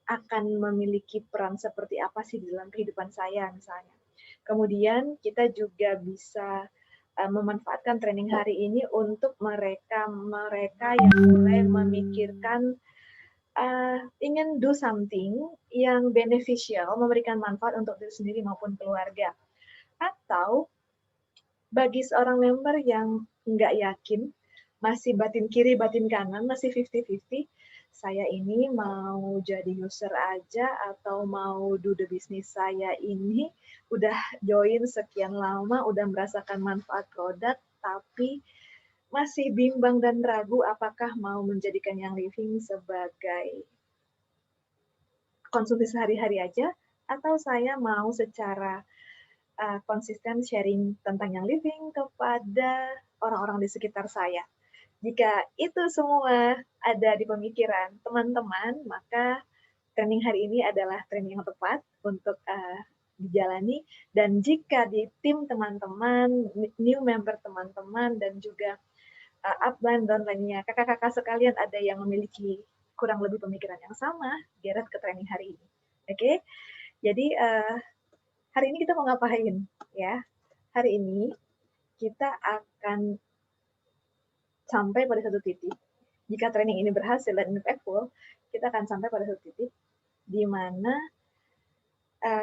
akan memiliki peran seperti apa sih di dalam kehidupan saya misalnya. Kemudian kita juga bisa memanfaatkan training hari ini untuk mereka yang mulai memikirkan ingin do something yang beneficial, memberikan manfaat untuk diri sendiri maupun keluarga. Atau bagi seorang member yang nggak yakin, masih batin kiri, batin kanan, masih 50-50, saya ini mau jadi user aja atau mau do the business saya ini udah join sekian lama, udah merasakan manfaat produk, tapi masih bimbang dan ragu apakah mau menjadikan Young Living sebagai konsumsi sehari-hari aja, atau saya mau secara konsisten sharing tentang Young Living kepada orang-orang di sekitar saya. Jika itu semua ada di pemikiran teman-teman, maka training hari ini adalah training yang tepat untuk dijalani. Dan jika di tim teman-teman, new member teman-teman, dan juga upline dan lainnya, kakak-kakak sekalian ada yang memiliki kurang lebih pemikiran yang sama, geret ke training hari ini. Oke, jadi hari ini kita mau ngapain ya? Hari ini kita akan sampai pada satu titik. Jika training ini berhasil dan impactful, kita akan sampai pada satu titik di mana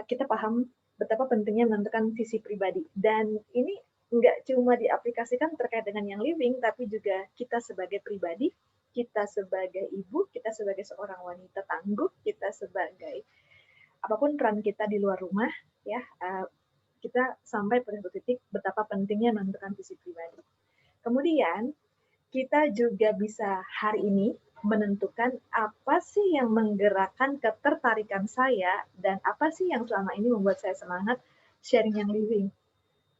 kita paham betapa pentingnya menentukan visi pribadi. Dan ini nggak cuma diaplikasikan terkait dengan Young Living, tapi juga kita sebagai pribadi, kita sebagai ibu, kita sebagai seorang wanita tangguh, kita sebagai apapun peran kita di luar rumah, ya kita sampai pada satu titik betapa pentingnya menentukan visi pribadi. Kemudian kita juga bisa hari ini menentukan apa sih yang menggerakkan ketertarikan saya dan apa sih yang selama ini membuat saya semangat sharing Young Living.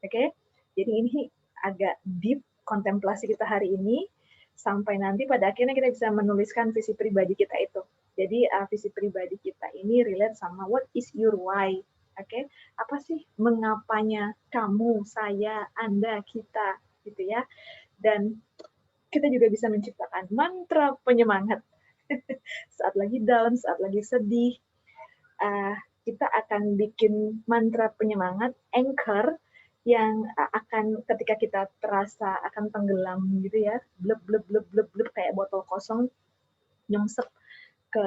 Oke, jadi ini agak deep kontemplasi kita hari ini sampai nanti pada akhirnya kita bisa menuliskan visi pribadi kita itu. Jadi visi pribadi kita ini relate sama what is your why. Oke, apa sih mengapanya kamu, saya, Anda, kita gitu ya. Dan kita juga bisa menciptakan mantra penyemangat. Saat lagi down, saat lagi sedih, kita akan bikin mantra penyemangat, anchor, yang akan ketika kita terasa akan tenggelam gitu ya, bleb bleb bleb bleb bleb kayak botol kosong nyungsep ke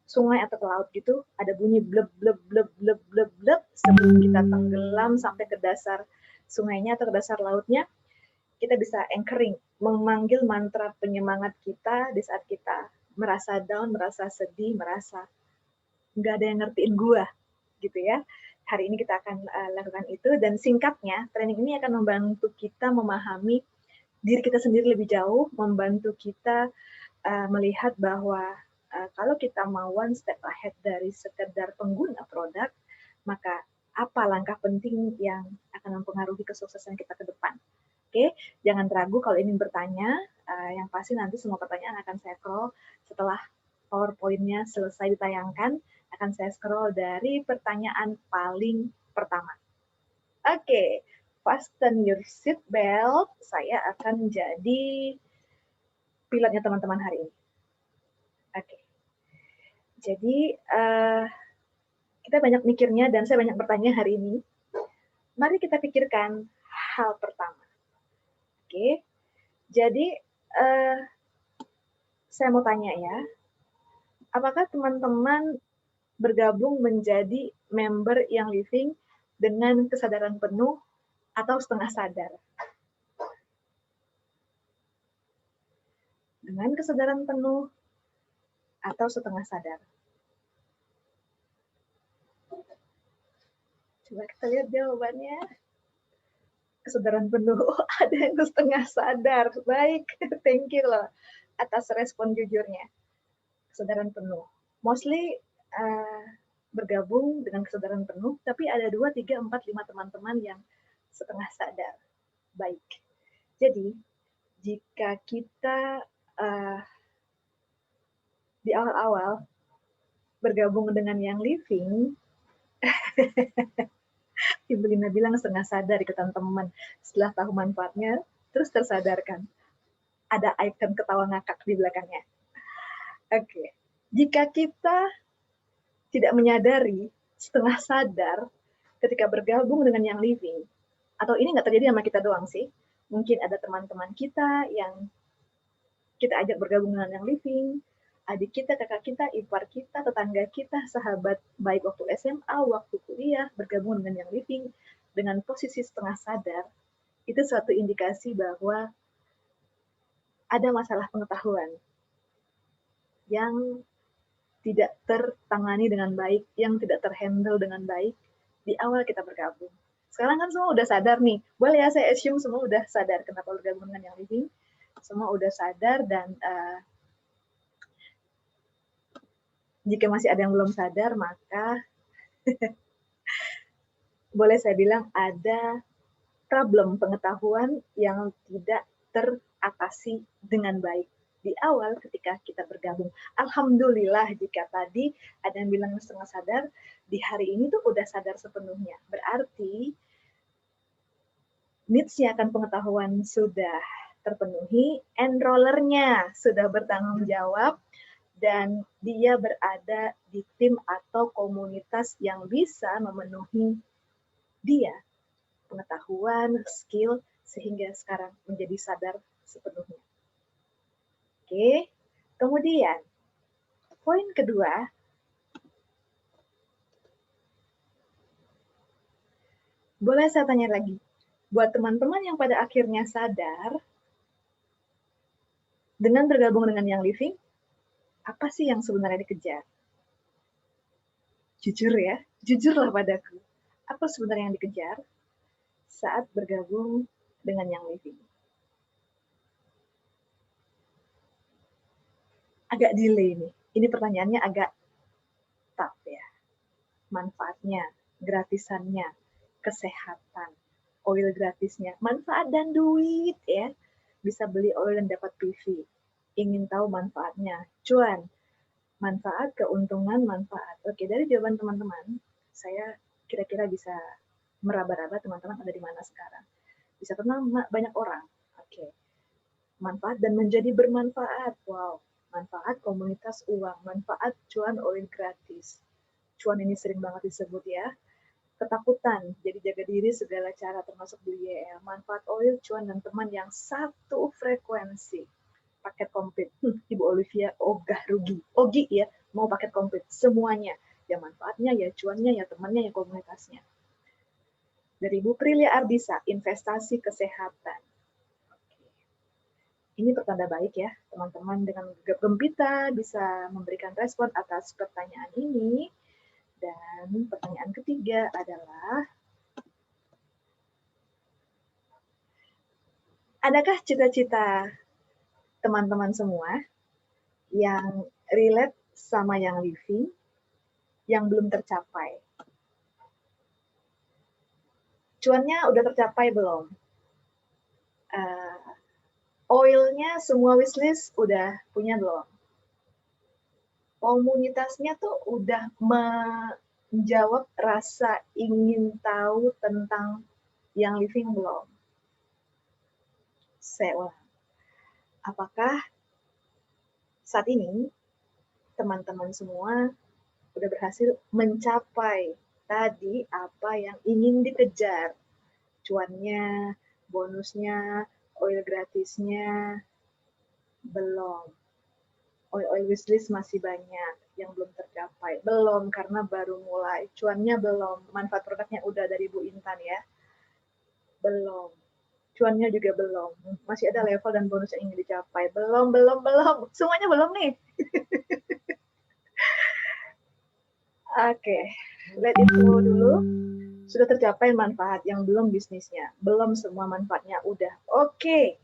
sungai atau ke laut gitu, ada bunyi bleb bleb bleb bleb bleb bleb sebelum kita tenggelam sampai ke dasar sungainya atau ke dasar lautnya. Kita bisa anchoring, memanggil mantra penyemangat kita di saat kita merasa down, merasa sedih, merasa nggak ada yang ngertiin gua, gitu ya. Hari ini kita akan lakukan itu, dan singkatnya, training ini akan membantu kita memahami diri kita sendiri lebih jauh, membantu kita melihat bahwa kalau kita mau one step ahead dari sekedar pengguna produk, maka apa langkah penting yang akan mempengaruhi kesuksesan kita ke depan. Oke, jangan ragu kalau ingin bertanya, yang pasti nanti semua pertanyaan akan saya scroll setelah PowerPoint-nya selesai ditayangkan, akan saya scroll dari pertanyaan paling pertama. Oke, fasten your seat belt, saya akan jadi pilotnya teman-teman hari ini. Oke, jadi kita banyak mikirnya dan saya banyak bertanya hari ini. Mari kita pikirkan hal pertama. Oke, jadi saya mau tanya ya, apakah teman-teman bergabung menjadi member Young Living dengan kesadaran penuh atau setengah sadar? Dengan kesadaran penuh atau setengah sadar? Coba kita lihat jawabannya. Kesadaran penuh, ada yang setengah sadar. Baik, thank you loh atas respon jujurnya. Kesadaran penuh. Mostly bergabung dengan kesadaran penuh, tapi ada 2, 3, 4, 5 teman-teman yang setengah sadar. Baik, jadi jika kita di awal-awal bergabung dengan Young Living, Ibu Lina bilang setengah sadar ikutan teman. Setelah tahu manfaatnya, terus tersadarkan. Ada icon ketawa ngakak di belakangnya. Oke, jika kita tidak menyadari, setengah sadar ketika bergabung dengan yang living, atau ini nggak terjadi sama kita doang sih, mungkin ada teman-teman kita yang kita ajak bergabung dengan yang living, adik kita, kakak kita, ipar kita, tetangga kita, sahabat baik waktu SMA, waktu kuliah, bergabung dengan yang living dengan posisi setengah sadar, itu suatu indikasi bahwa ada masalah pengetahuan yang tidak tertangani dengan baik, yang tidak terhandle dengan baik di awal kita bergabung. Sekarang kan semua udah sadar nih, boleh ya saya assume semua udah sadar kenapa bergabung dengan yang living, semua udah sadar dan jika masih ada yang belum sadar, maka boleh saya bilang ada problem pengetahuan yang tidak teratasi dengan baik di awal ketika kita bergabung. Alhamdulillah jika tadi ada yang bilang setengah sadar, di hari ini tuh udah sadar sepenuhnya. Berarti needs-nya akan pengetahuan sudah terpenuhi, enrollernya sudah bertanggung jawab, dan dia berada di tim atau komunitas yang bisa memenuhi dia pengetahuan, skill, sehingga sekarang menjadi sadar sepenuhnya. Oke, kemudian poin kedua, boleh saya tanya lagi, buat teman-teman yang pada akhirnya sadar, dengan bergabung dengan yang living, apa sih yang sebenarnya dikejar? Jujur ya, jujurlah padaku. Apa sebenarnya yang dikejar saat bergabung dengan yang living? Agak delay nih. Ini pertanyaannya agak tough ya. Manfaatnya, gratisannya, kesehatan, oil gratisnya, manfaat dan duit ya. Bisa beli oil dan dapat PV. Ingin tahu manfaatnya, cuan, manfaat, keuntungan, manfaat. Oke, dari jawaban teman-teman, saya kira-kira bisa meraba-raba teman-teman ada di mana sekarang. Bisa kenal banyak orang. Oke. Manfaat dan menjadi bermanfaat. Wow. Manfaat komunitas uang, manfaat cuan oil gratis. Cuan ini sering banget disebut ya. Ketakutan, jadi jaga diri segala cara termasuk di YL. Manfaat oil, cuan, dan teman yang satu frekuensi. Paket komplit. Ibu Olivia ogah rugi. Ogi ya, mau paket komplit. Semuanya. Ya manfaatnya, ya cuannya, ya temannya, ya komunitasnya. Dari Ibu Prilia Ardisa, investasi kesehatan. Ini pertanda baik ya, teman-teman dengan gegap gempita bisa memberikan respon atas pertanyaan ini. Dan pertanyaan ketiga adalah, adakah cita-cita teman-teman semua yang relate sama yang living yang belum tercapai? Cuannya udah tercapai belum? Oilnya semua wishlist udah punya belum? Komunitasnya tuh udah menjawab rasa ingin tahu tentang yang living belum? Saya ulang. Apakah saat ini teman-teman semua udah berhasil mencapai tadi apa yang ingin dikejar? Cuannya, bonusnya, oil gratisnya, belum. Oil wishlist masih banyak yang belum tercapai. Belum, karena baru mulai. Cuannya belum. Manfaat produknya udah dari Bu Intan ya. Belum. Cuannya juga belum. Masih ada level dan bonus yang ingin dicapai. Belum. Semuanya belum nih. Oke, let it go dulu. Sudah tercapai manfaat, yang belum bisnisnya. Belum semua manfaatnya udah. Oke,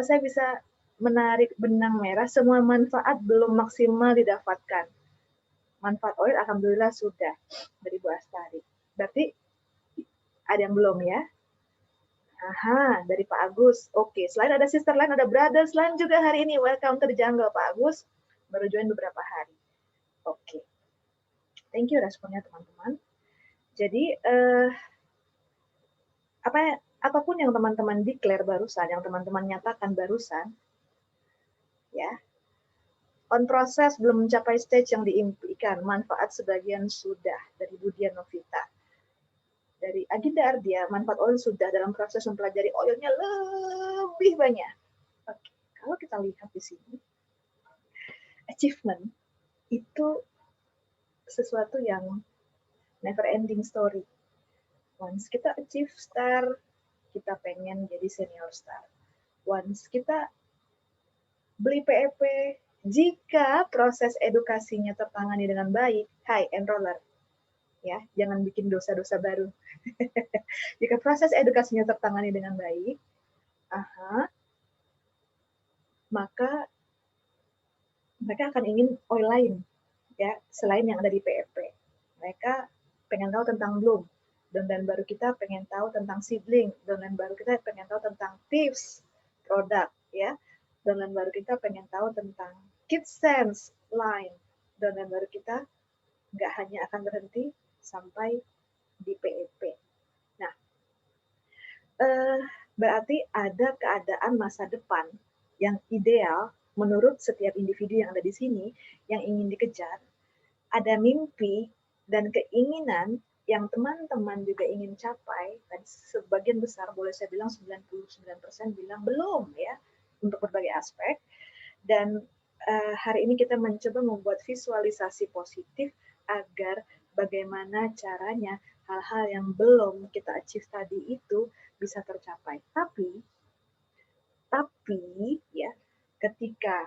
saya bisa menarik benang merah, semua manfaat belum maksimal didapatkan. Manfaat oil alhamdulillah sudah dari Bu Astari. Berarti ada yang belum ya? Aha, dari Pak Agus. Oke, selain ada sister lain, ada brothers lain juga hari ini. Welcome to the jungle, Pak Agus. Baru join beberapa hari. Oke. Thank you responnya teman-teman. Jadi, apapun yang teman-teman declare barusan, yang teman-teman nyatakan barusan, ya, On proses belum mencapai stage yang diimpikan, manfaat sebagian sudah, dari Budian Novita. Dari Aginda Ardia, manfaat oil sudah, dalam proses mempelajari oilnya lebih banyak. Oke, kalau kita lihat di sini, achievement itu sesuatu yang never ending story. Once kita achieve star, kita pengen jadi senior star. Once kita beli PEP, jika proses edukasinya tertangani dengan baik, high enroller, ya, jangan bikin dosa-dosa baru. Jika proses edukasinya tertangani dengan baik, maka mereka akan ingin oil lain, ya, selain yang ada di PEP. Mereka pengen tahu tentang Bloom, dan baru kita pengen tahu tentang Seedling, dan baru kita pengen tahu tentang tips produk, ya, dan baru kita pengen tahu tentang KidSense line, dan baru kita nggak hanya akan berhenti sampai di PEP. Nah, berarti ada keadaan masa depan yang ideal menurut setiap individu yang ada di sini yang ingin dikejar. Ada mimpi dan keinginan yang teman-teman juga ingin capai, dan sebagian besar, boleh saya bilang 99% bilang belum, ya, untuk berbagai aspek. Dan hari ini kita mencoba membuat visualisasi positif agar bagaimana caranya hal-hal yang belum kita achieve tadi itu bisa tercapai. Tapi ya, ketika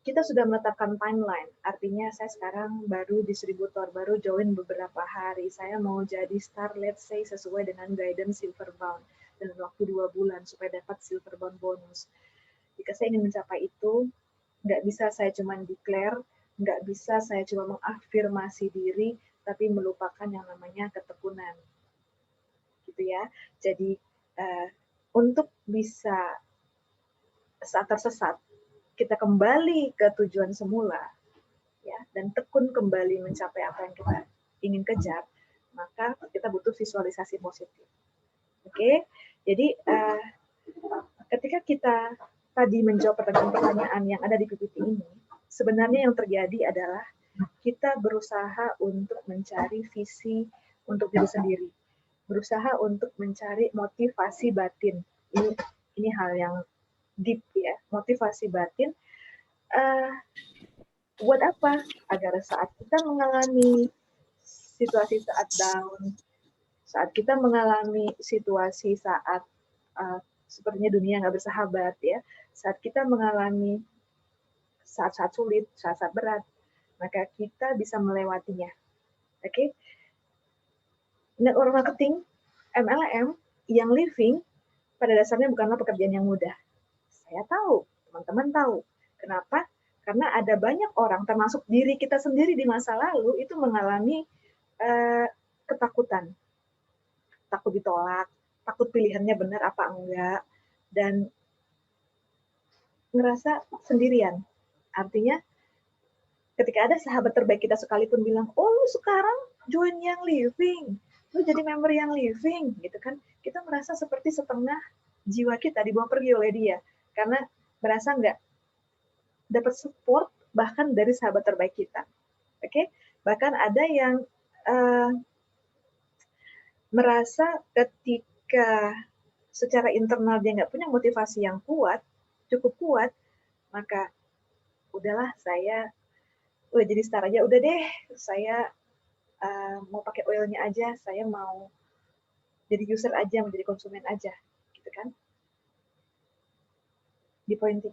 kita sudah menetapkan timeline, artinya saya sekarang baru distributor, baru join beberapa hari, saya mau jadi star, let's say, sesuai dengan guidance Silverbound, dalam waktu 2 bulan, supaya dapat Silverbound bonus. Jika saya ingin mencapai itu, nggak bisa saya cuma declare, nggak bisa saya cuma mengafirmasi diri, tapi melupakan yang namanya ketekunan. Gitu ya. Jadi, untuk bisa saat tersesat, kita kembali ke tujuan semula, ya, dan tekun kembali mencapai apa yang kita ingin kejar, maka kita butuh visualisasi positif. Oke, jadi ketika kita tadi menjawab pertanyaan-pertanyaan yang ada di PPT ini, sebenarnya yang terjadi adalah kita berusaha untuk mencari visi untuk diri sendiri, berusaha untuk mencari motivasi batin. Ini hal yang deep, ya, motivasi batin. Buat apa? Agar saat kita mengalami situasi saat down, saat kita mengalami situasi saat sepertinya dunia nggak bersahabat, ya, saat kita mengalami saat-saat sulit, saat-saat berat, maka kita bisa melewatinya. Oke? Network marketing, MLM, yang living, pada dasarnya bukanlah pekerjaan yang mudah. Saya tahu, teman-teman tahu. Kenapa? Karena ada banyak orang, termasuk diri kita sendiri di masa lalu, itu mengalami ketakutan. Takut ditolak, takut pilihannya benar apa enggak, dan ngerasa sendirian. Artinya, ketika ada sahabat terbaik kita sekalipun bilang, oh lu sekarang join yang living, lu jadi member yang living, gitu kan, kita merasa seperti setengah jiwa kita dibawa pergi oleh dia, karena merasa nggak dapat support bahkan dari sahabat terbaik kita. Oke, bahkan ada yang merasa ketika secara internal dia nggak punya motivasi yang kuat, cukup kuat, maka udahlah, saya udah jadi star aja, udah deh, saya mau pakai oilnya aja, saya mau jadi user aja, mau jadi konsumen aja, gitu kan. Di poin 3,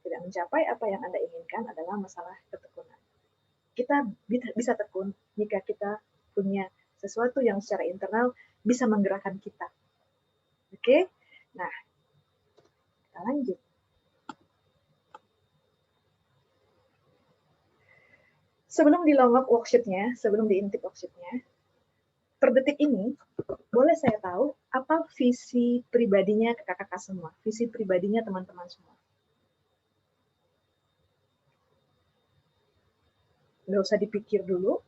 tidak mencapai apa yang Anda inginkan adalah masalah ketekunan. Kita bisa tekun jika kita punya sesuatu yang secara internal bisa menggerakkan kita. Oke? Nah, kita lanjut. Sebelum di long up worksheet-nya, sebelum diintip worksheet-nya, per detik ini, boleh saya tahu apa visi pribadinya kakak-kakak semua, visi pribadinya teman-teman semua. Nggak usah dipikir dulu.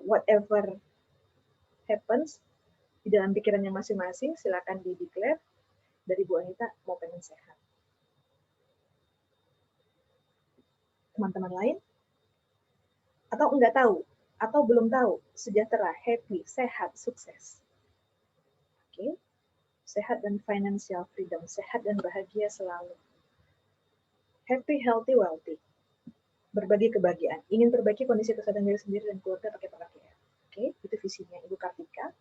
Whatever happens, di dalam pikirannya masing-masing, silakan di-declare. Dari Bu Anita, mau pengen sehat. teman-teman lain? Atau enggak tahu? Atau belum tahu? Sejahtera, happy, sehat, sukses. Oke? Sehat dan financial freedom, sehat dan bahagia selalu. Happy, healthy, wealthy. Berbagi kebahagiaan. Ingin perbaiki kondisi kesehatan diri sendiri dan keluarga pakai pengertian. Oke? Itu visinya Ibu Kartika.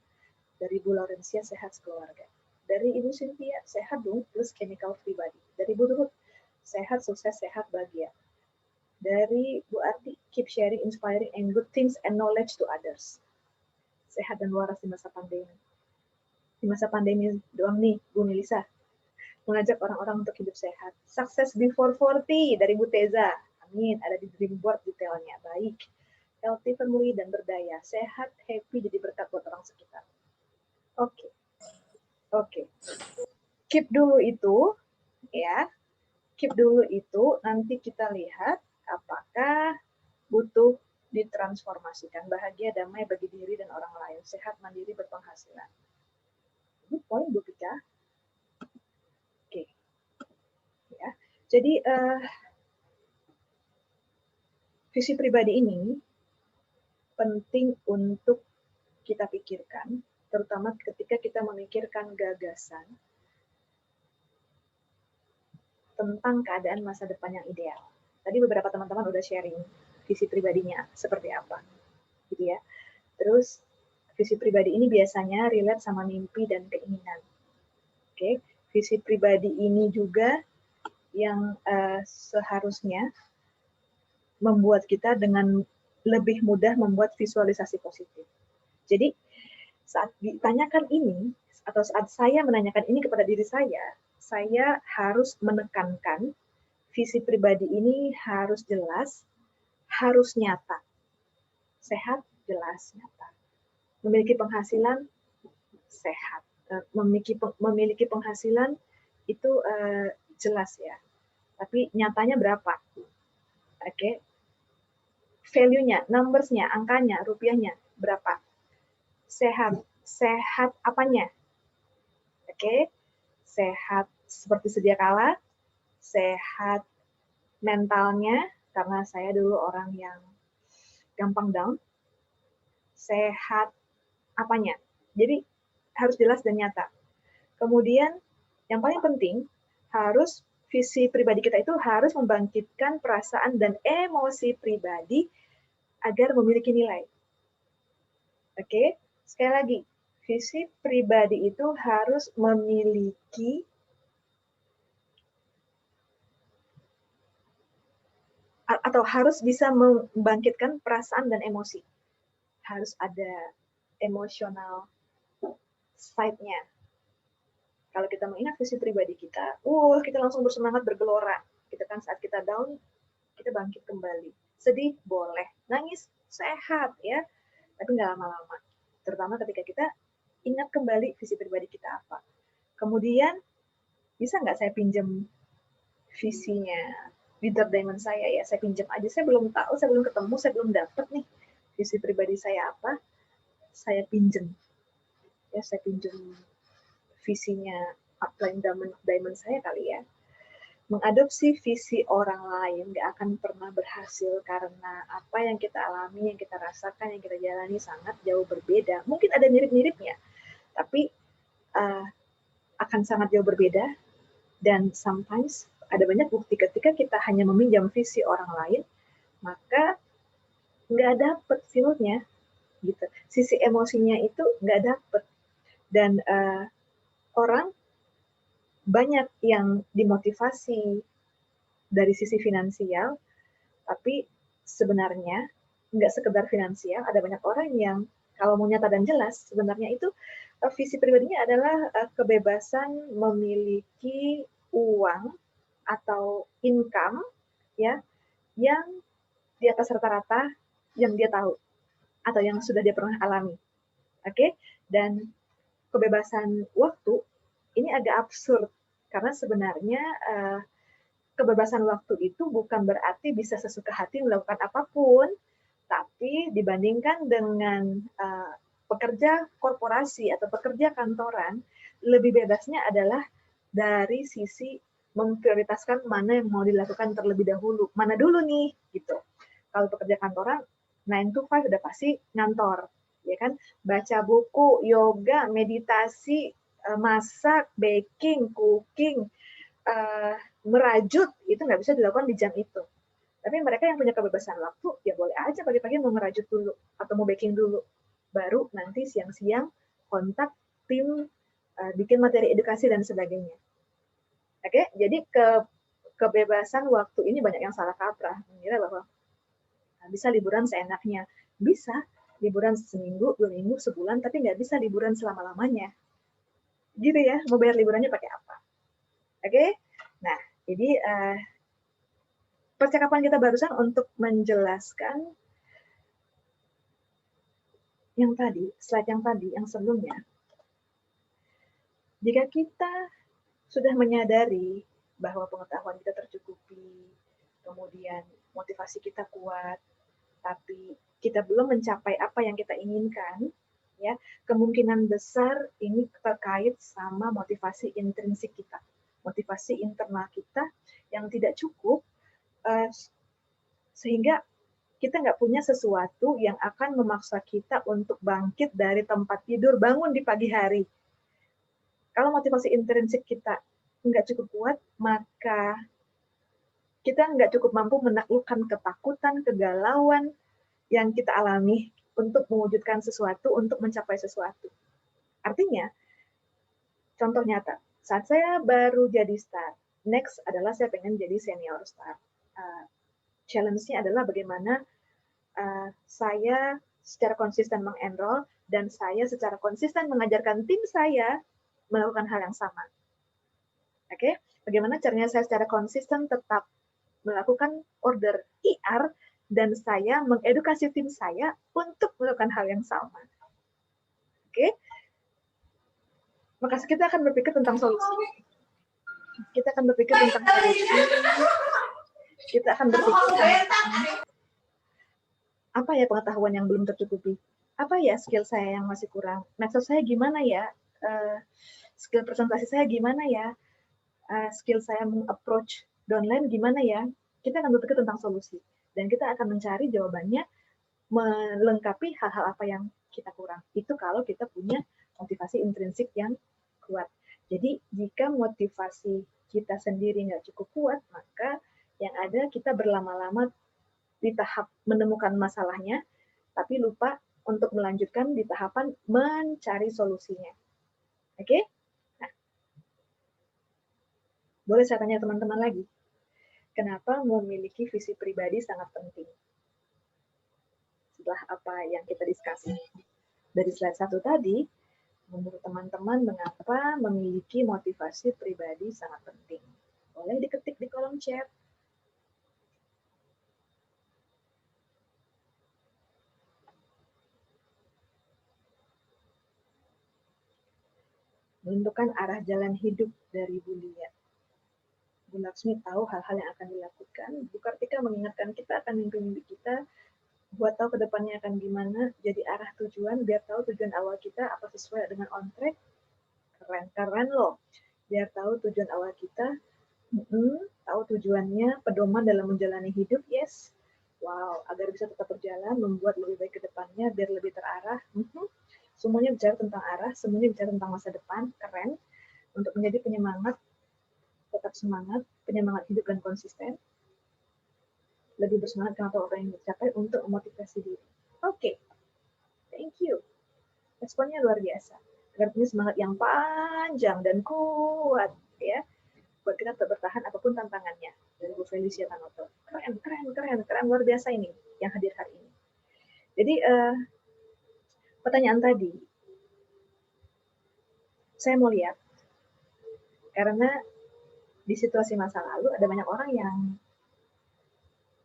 Dari Bu Laurencia, sehat sekeluarga. Dari Ibu Cynthia, sehat dong, plus chemical free body. Dari Bu Ruth, sehat, sukses, sehat, bahagia. Dari Bu Arti, keep sharing, inspiring, and good things and knowledge to others. Sehat dan waras di masa pandemi. Di masa pandemi doang nih, Bu Melisa, mengajak orang-orang untuk hidup sehat. Success before 40 dari Bu Teza. Amin, ada di dream board detailnya. Baik. Healthy, family, dan berdaya. Sehat, happy, jadi berkat buat orang sekitar. Oke. Oke. Keep dulu itu, ya. Keep dulu itu, nanti kita lihat apakah butuh ditransformasikan. Bahagia, damai bagi diri dan orang lain. Sehat, mandiri, berpenghasilan. Good point, Bu Pika. Oke. Ya. Jadi, visi pribadi ini penting untuk kita pikirkan, terutama ketika kita memikirkan gagasan tentang keadaan masa depan yang ideal. Tadi beberapa teman-teman udah sharing visi pribadinya seperti apa, gitu ya. Terus visi pribadi ini biasanya relate sama mimpi dan keinginan. Oke, visi pribadi ini juga yang seharusnya membuat kita dengan lebih mudah membuat visualisasi positif. Jadi saat ditanyakan ini, atau saat saya menanyakan ini kepada diri saya harus menekankan visi pribadi ini harus jelas, harus nyata. Sehat, jelas, nyata. Memiliki penghasilan, sehat. Memiliki penghasilan itu jelas ya. Tapi nyatanya berapa? Oke. Value-nya, numbers-nya, angkanya, rupiahnya berapa? Sehat. Sehat apanya? Oke. Sehat seperti sedia kala, sehat mentalnya, karena saya dulu orang yang gampang down, sehat apanya. Jadi harus jelas dan nyata. Kemudian yang paling penting, harus visi pribadi kita itu harus membangkitkan perasaan dan emosi pribadi agar memiliki nilai. Oke, sekali lagi, visi pribadi itu harus memiliki atau harus bisa membangkitkan perasaan dan emosi. Harus ada emosional side-nya. Kalau kita mengingat visi pribadi kita, kita langsung bersemangat, bergelora. Kita kan saat kita down, kita bangkit kembali. Sedih, boleh. Nangis, sehat, ya. Tapi nggak lama-lama. Terutama ketika kita ingat kembali visi pribadi kita apa. Kemudian, bisa nggak saya pinjam visinya leader diamond saya ya, saya pinjam aja, saya belum tahu, saya belum ketemu, saya belum dapat nih visi pribadi saya apa, saya pinjam ya, saya pinjam visinya upline diamond saya kali ya. Mengadopsi visi orang lain gak akan pernah berhasil karena apa yang kita alami, yang kita rasakan, yang kita jalani sangat jauh berbeda. Mungkin ada mirip-miripnya, tapi akan sangat jauh berbeda, dan sometimes ada banyak bukti ketika kita hanya meminjam visi orang lain, maka nggak dapet feel-nya, gitu. Sisi emosinya itu nggak dapet. Dan orang banyak yang dimotivasi dari sisi finansial, tapi sebenarnya nggak sekedar finansial, ada banyak orang yang kalau mau nyata dan jelas, sebenarnya itu visi pribadinya adalah kebebasan memiliki uang atau income ya yang di atas rata-rata yang dia tahu atau yang sudah dia pernah alami. Oke? Dan kebebasan waktu ini agak absurd karena sebenarnya kebebasan waktu itu bukan berarti bisa sesuka hati melakukan apapun, tapi dibandingkan dengan pekerja korporasi atau pekerja kantoran, lebih bebasnya adalah dari sisi memprioritaskan mana yang mau dilakukan terlebih dahulu. Mana dulu nih, gitu. Kalau pekerja kantoran, 9 to 5 udah pasti ngantor, ya kan? Baca buku, yoga, meditasi, masak, baking, cooking, merajut, itu nggak bisa dilakukan di jam itu. Tapi mereka yang punya kebebasan waktu, ya boleh aja pagi-pagi mau ngerajut dulu, atau mau baking dulu. Baru nanti siang-siang kontak tim, bikin materi edukasi dan sebagainya. Oke, jadi kebebasan waktu ini banyak yang salah kaprah, mengira bahwa bisa liburan seenaknya. Bisa liburan seminggu, 2 minggu, sebulan, tapi nggak bisa liburan selama-lamanya. Gitu ya, mau bayar liburannya pakai apa? Oke, nah jadi percakapan kita barusan untuk menjelaskan yang tadi, slide yang tadi, yang sebelumnya. Jika kita sudah menyadari bahwa pengetahuan kita tercukupi, kemudian motivasi kita kuat, tapi kita belum mencapai apa yang kita inginkan, ya, kemungkinan besar ini terkait sama motivasi intrinsik kita, motivasi internal kita yang tidak cukup, sehingga kita nggak punya sesuatu yang akan memaksa kita untuk bangkit dari tempat tidur, bangun di pagi hari. Kalau motivasi intrinsik kita nggak cukup kuat, maka kita nggak cukup mampu menaklukkan ketakutan, kegalauan yang kita alami untuk mewujudkan sesuatu, untuk mencapai sesuatu. Artinya, contoh nyata, saat saya baru jadi staff, next adalah saya pengen jadi senior staff. Challenge-nya adalah bagaimana saya secara konsisten mengenroll dan saya secara konsisten mengajarkan tim saya melakukan hal yang sama. Oke, bagaimana caranya saya secara konsisten tetap melakukan order IR dan saya mengedukasi tim saya untuk melakukan hal yang sama. Oke, maka kita akan berpikir tentang solusi. Kita akan berpikir tentang solusi. Kita akan berpikir tentang apa ya pengetahuan yang belum tercukupi? Apa ya skill saya yang masih kurang? Medsos saya gimana ya? Skill presentasi saya gimana ya? Skill saya meng-approach downline gimana ya? Kita akan berpikir tentang solusi. Dan kita akan mencari jawabannya melengkapi hal-hal apa yang kita kurang. Itu kalau kita punya motivasi intrinsik yang kuat. Jadi jika motivasi kita sendiri nggak cukup kuat, maka yang ada kita berlama-lama di tahap menemukan masalahnya, tapi lupa untuk melanjutkan di tahapan mencari solusinya. Oke? Nah, boleh saya tanya teman-teman lagi? Kenapa memiliki visi pribadi sangat penting? Setelah apa yang kita diskusi dari slide 1 tadi, menurut teman-teman mengapa memiliki motivasi pribadi sangat penting? Boleh diketik di kolom chat. Menentukan arah jalan hidup dari Bu Lia. Bu Laksmi tahu hal-hal yang akan dilakukan. Bu Kartika mengingatkan kita akan mimpi-mimpi kita, buat tahu ke depannya akan gimana, jadi arah tujuan, biar tahu tujuan awal kita apa sesuai dengan on track. Keren loh. Biar tahu tujuan awal kita, tahu tujuannya, pedoman dalam menjalani hidup, yes. Wow, agar bisa tetap berjalan, membuat lebih baik ke depannya, biar lebih terarah. Semuanya bicara tentang arah, semuanya bicara tentang masa depan, keren. Untuk menjadi penyemangat, tetap semangat, penyemangat hidup dan konsisten. Lebih bersemangat karena apa yang dicapai untuk memotivasi diri. Oke, thank you. Responnya luar biasa. Agar punya semangat yang panjang dan kuat, ya, buat kita tetap bertahan apapun tantangannya. Dari Bu Felicia Tanoto. Keren, luar biasa ini yang hadir hari ini. Jadi, pertanyaan tadi, saya mau lihat, karena di situasi masa lalu ada banyak orang yang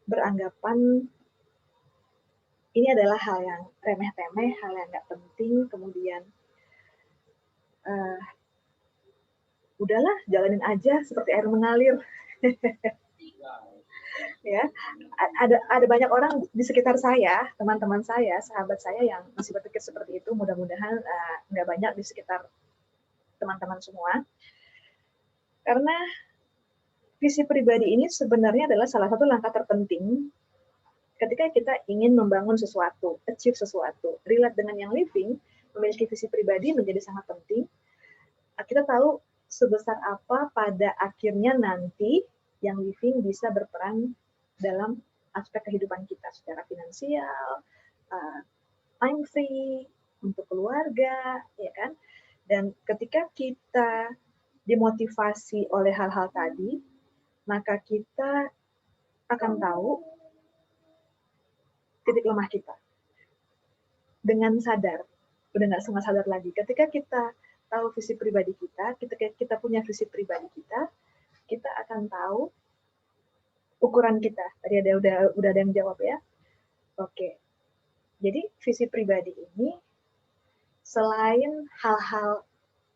beranggapan ini adalah hal yang remeh-temeh, hal yang nggak penting, kemudian udahlah jalanin aja seperti air mengalir. Ya, ada banyak orang di sekitar saya, teman-teman saya, sahabat saya yang masih berpikir seperti itu. Mudah-mudahan nggak banyak di sekitar teman-teman semua. Karena visi pribadi ini sebenarnya adalah salah satu langkah terpenting ketika kita ingin membangun sesuatu, achieve sesuatu. Relate dengan yang living, memiliki visi pribadi menjadi sangat penting. Kita tahu sebesar apa pada akhirnya nanti yang living bisa berperan dalam aspek kehidupan kita secara finansial, time free, untuk keluarga, ya kan? Dan ketika kita dimotivasi oleh hal-hal tadi, maka kita akan tahu titik lemah kita dengan sadar, udah nggak setengah sadar lagi. Ketika kita tahu visi pribadi kita, ketika kita punya visi pribadi kita akan tahu ukuran kita. Tadi udah ada yang jawab ya. Oke. Jadi visi pribadi ini selain hal-hal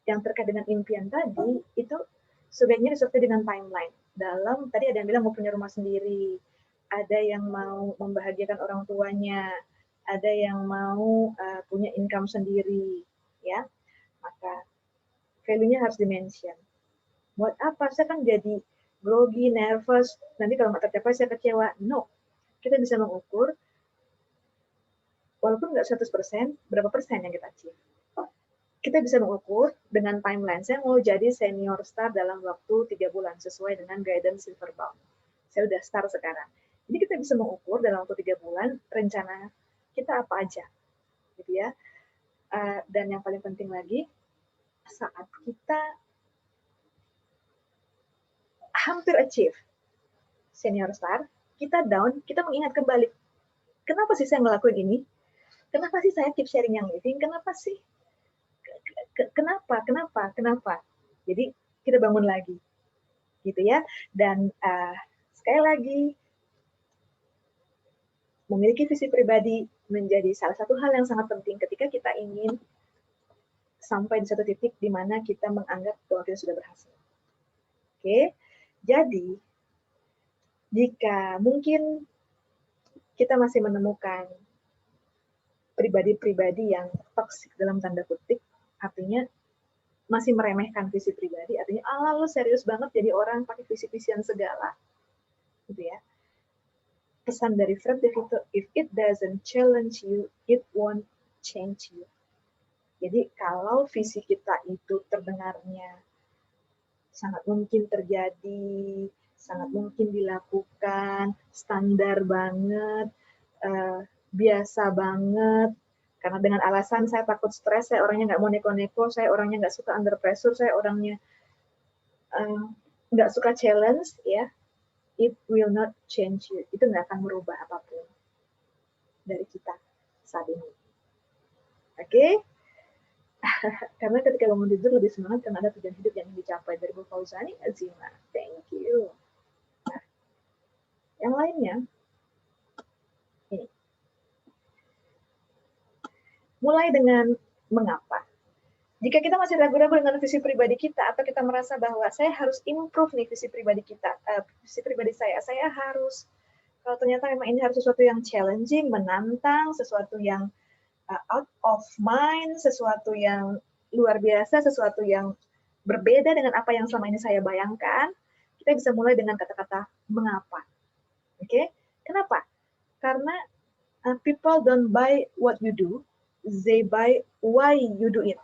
yang terkait dengan impian tadi, itu sebaiknya disertai dengan timeline. Tadi ada yang bilang mau punya rumah sendiri, ada yang mau membahagiakan orang tuanya, ada yang mau punya income sendiri, ya. Maka value-nya harus dimention. Buat apa? Saya kan jadi grogi, nervous, nanti kalau nggak tercapai saya kecewa. No. Kita bisa mengukur, walaupun nggak 100%, berapa persen yang kita achieve. Kita bisa mengukur dengan timeline. Saya mau jadi senior star dalam waktu 3 bulan, sesuai dengan guidance Silverbound. Saya udah star sekarang. Jadi kita bisa mengukur dalam waktu 3 bulan, rencana kita apa aja. Gitu ya. Dan yang paling penting lagi, saat kita hampir achieve senior star, kita down, kita mengingat kembali, kenapa sih saya ngelakuin ini? Kenapa sih saya keep sharing yang living? Kenapa sih? Kenapa? Jadi kita bangun lagi, gitu ya. Dan sekali lagi, memiliki visi pribadi menjadi salah satu hal yang sangat penting ketika kita ingin sampai di satu titik di mana kita menganggap bahwa kita sudah berhasil. Oke, jadi jika mungkin kita masih menemukan pribadi-pribadi yang toksik dalam tanda kutip, artinya masih meremehkan visi pribadi, artinya lu serius banget jadi orang pakai visi-visian segala, gitu ya. Pesan dari Fred DeVito, if it doesn't challenge you, it won't change you. Jadi kalau visi kita itu terdengarnya sangat mungkin terjadi, sangat mungkin dilakukan, standar banget, biasa banget, karena dengan alasan saya takut stres, saya orangnya nggak mau neko-neko, saya orangnya nggak suka under pressure, saya orangnya nggak suka challenge, ya, it will not change you. Itu nggak akan merubah apapun dari kita saat ini. Oke? Karena ketika bangun tidur lebih semangat karena ada tujuan hidup yang dicapai. Dari Bu Fauzani Azima. Thank you. Nah, yang lainnya, ini. Mulai dengan mengapa. Jika kita masih ragu-ragu dengan visi pribadi kita, atau kita merasa bahwa saya harus improve nih visi pribadi kita, visi pribadi saya harus, kalau ternyata memang ini harus sesuatu yang challenging, menantang, sesuatu yang out of mind, sesuatu yang luar biasa, sesuatu yang berbeda dengan apa yang selama ini saya bayangkan, kita bisa mulai dengan kata-kata mengapa. Oke? Kenapa? Karena people don't buy what you do, they buy why you do it.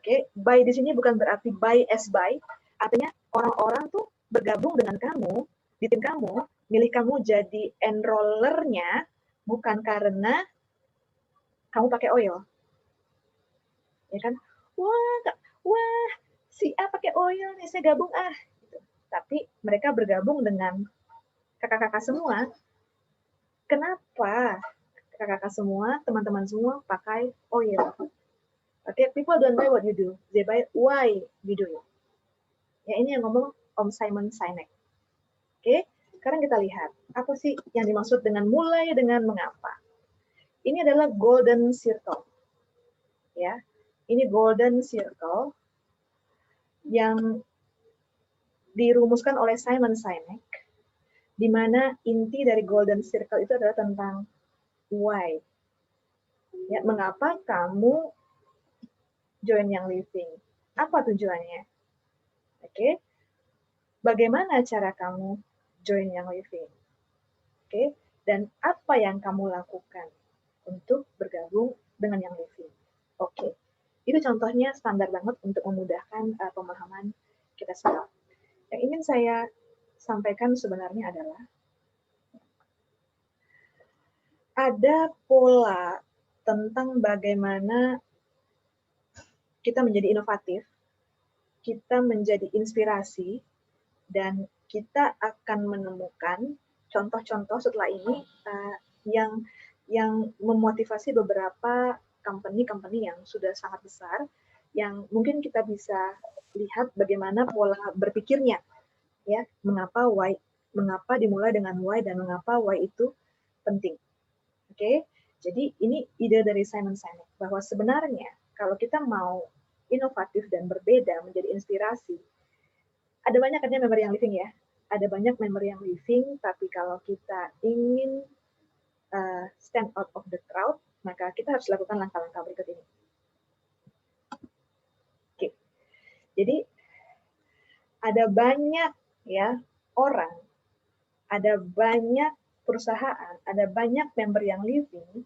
Oke? Buy di sini bukan berarti buy as buy, artinya orang-orang tuh bergabung dengan kamu, di tim kamu, milih kamu jadi enrollernya, bukan karena kamu pakai oil. Ya kan? Wah, si A pakai oil nih, saya gabung gitu. Tapi mereka bergabung dengan kakak-kakak semua. Kenapa kakak-kakak semua, teman-teman semua pakai oil? Okay, people don't buy what you do, they buy why you do it. Ya, ini yang ngomong Om Simon Sinek. Oke, sekarang kita lihat apa sih yang dimaksud dengan mulai dengan mengapa. Ini adalah golden circle. Ya, ini golden circle yang dirumuskan oleh Simon Sinek, di mana inti dari golden circle itu adalah tentang why. Ya, mengapa kamu join Young Living? Apa tujuannya? Oke. bagaimana cara kamu join Young Living? Oke, dan apa yang kamu lakukan untuk bergabung dengan Young Living? Oke, itu contohnya standar banget untuk memudahkan pemahaman kita semua. Yang ingin saya sampaikan sebenarnya adalah ada pola tentang bagaimana kita menjadi inovatif, kita menjadi inspirasi, dan kita akan menemukan contoh-contoh setelah ini yang memotivasi beberapa company-company yang sudah sangat besar, yang mungkin kita bisa lihat bagaimana pola berpikirnya, ya, mengapa dimulai dengan why dan mengapa why itu penting. Oke, jadi ini ide dari Simon Sinek bahwa sebenarnya kalau kita mau inovatif dan berbeda menjadi inspirasi, ada banyak kan member yang living ya, ada banyak member yang living, tapi kalau kita ingin stand out of the crowd, maka kita harus lakukan langkah-langkah berikut ini. Oke, jadi ada banyak ya orang, ada banyak perusahaan, ada banyak member yang living,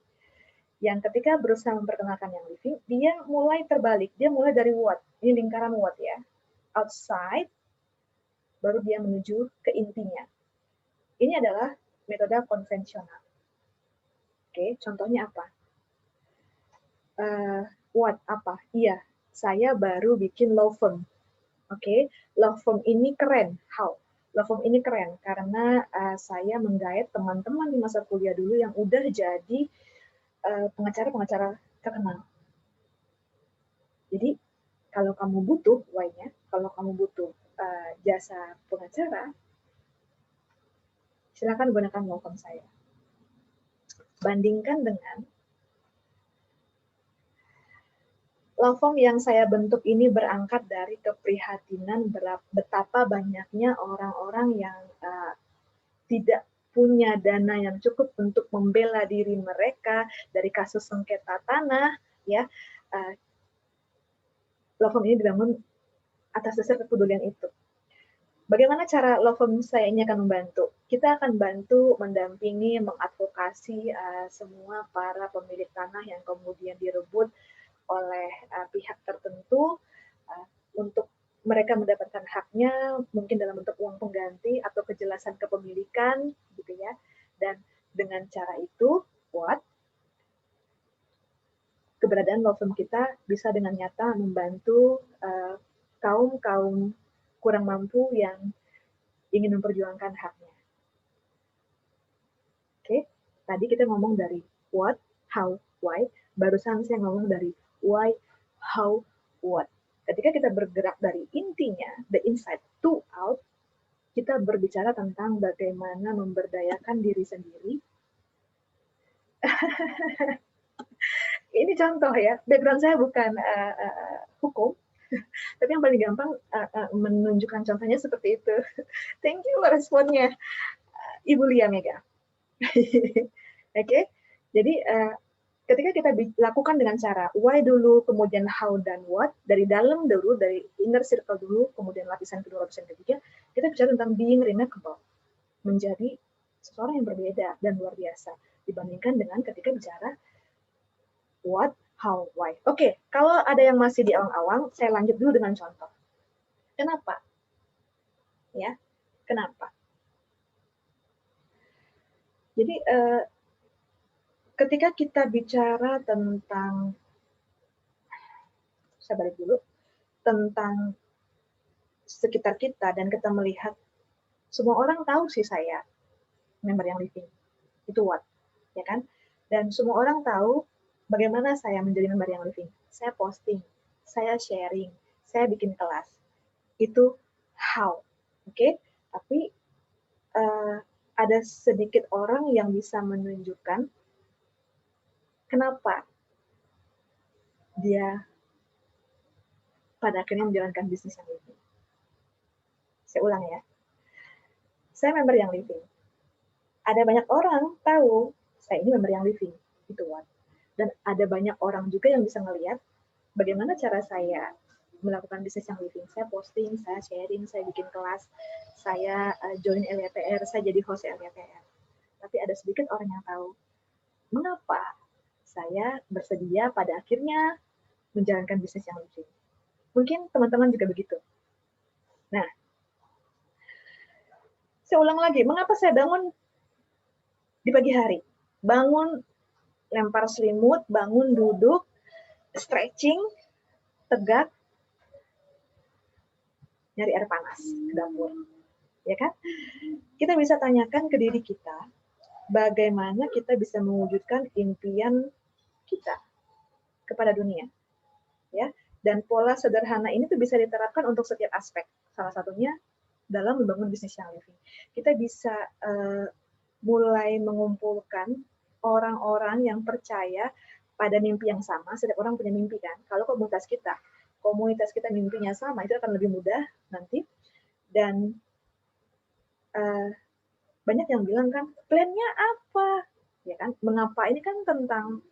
yang ketika berusaha memperkenalkan yang living, dia mulai terbalik, dia mulai dari what, ini lingkaran what ya, outside, baru dia menuju ke intinya. Ini adalah metode konvensional. Oke, contohnya apa? What apa? Iya, saya baru bikin law firm. Oke, law firm ini keren. How? Law firm ini keren karena saya menggait teman-teman di masa kuliah dulu yang udah jadi pengacara-pengacara terkenal. Jadi kalau kamu butuh why-nya, kalau kamu butuh jasa pengacara, silakan gunakan law firm saya. Bandingkan dengan law firm yang saya bentuk ini berangkat dari keprihatinan betapa banyaknya orang-orang yang tidak punya dana yang cukup untuk membela diri mereka dari kasus sengketa tanah, ya. Law firm ini dibangun atas dasar kepedulian itu. Bagaimana cara law firm saya ini akan membantu? Kita akan bantu mendampingi, mengadvokasi semua para pemilik tanah yang kemudian direbut oleh pihak tertentu untuk mereka mendapatkan haknya, mungkin dalam bentuk uang pengganti atau kejelasan kepemilikan, gitu ya. Dan dengan cara itu, keberadaan law firm kita bisa dengan nyata membantu kaum kurang mampu yang ingin memperjuangkan haknya. Oke, tadi kita ngomong dari what, how, why. Barusan saya ngomong dari why, how, what. Ketika kita bergerak dari intinya, the inside to out, kita berbicara tentang bagaimana memberdayakan diri sendiri. Ini contoh ya, background saya bukan hukum, tapi yang paling gampang menunjukkan contohnya seperti itu. Thank you responnya, Ibu Lia Mega. Oke, jadi ketika kita lakukan dengan cara why dulu, kemudian how dan what, dari dalam dulu, dari inner circle dulu, kemudian lapisan kedua, lapisan ketiga, kita bicara tentang being remarkable, menjadi seseorang yang berbeda dan luar biasa dibandingkan dengan ketika bicara what, how, why. Oke, kalau ada yang masih di awang-awang, saya lanjut dulu dengan contoh. Kenapa? Ya, kenapa? Jadi ketika kita bicara tentang, saya balik dulu, tentang sekitar kita dan kita melihat semua orang tahu sih saya member yang living itu what, ya kan? Dan semua orang tahu bagaimana saya menjadi member yang living. Saya posting, saya sharing, saya bikin kelas. Itu how, oke? Tapi ada sedikit orang yang bisa menunjukkan kenapa dia pada akhirnya menjalankan bisnis yang living. Saya ulang ya. Saya member yang living. Ada banyak orang tahu saya ini member yang living, itu what. Dan ada banyak orang juga yang bisa melihat bagaimana cara saya melakukan bisnis yang living. Saya posting, saya sharing, saya bikin kelas, saya join LYPR, saya jadi host LYPR. Tapi ada sedikit orang yang tahu mengapa saya bersedia pada akhirnya menjalankan bisnis yang living. Mungkin teman-teman juga begitu. Nah, saya ulang lagi, mengapa saya bangun di pagi hari? Bangun, lempar selimut, bangun, duduk, stretching, tegak, nyari air panas ke dapur. Ya kan? Kita bisa tanyakan ke diri kita, bagaimana kita bisa mewujudkan impian kita kepada dunia. Ya, dan pola sederhana ini tuh bisa diterapkan untuk setiap aspek. Salah satunya dalam membangun bisnis yang living. Kita bisa mulai mengumpulkan orang-orang yang percaya pada mimpi yang sama. Setiap orang punya mimpi kan. Kalau komunitas kita mimpinya sama, itu akan lebih mudah nanti. Dan banyak yang bilang kan, plannya apa? Ya kan, mengapa ini kan tentang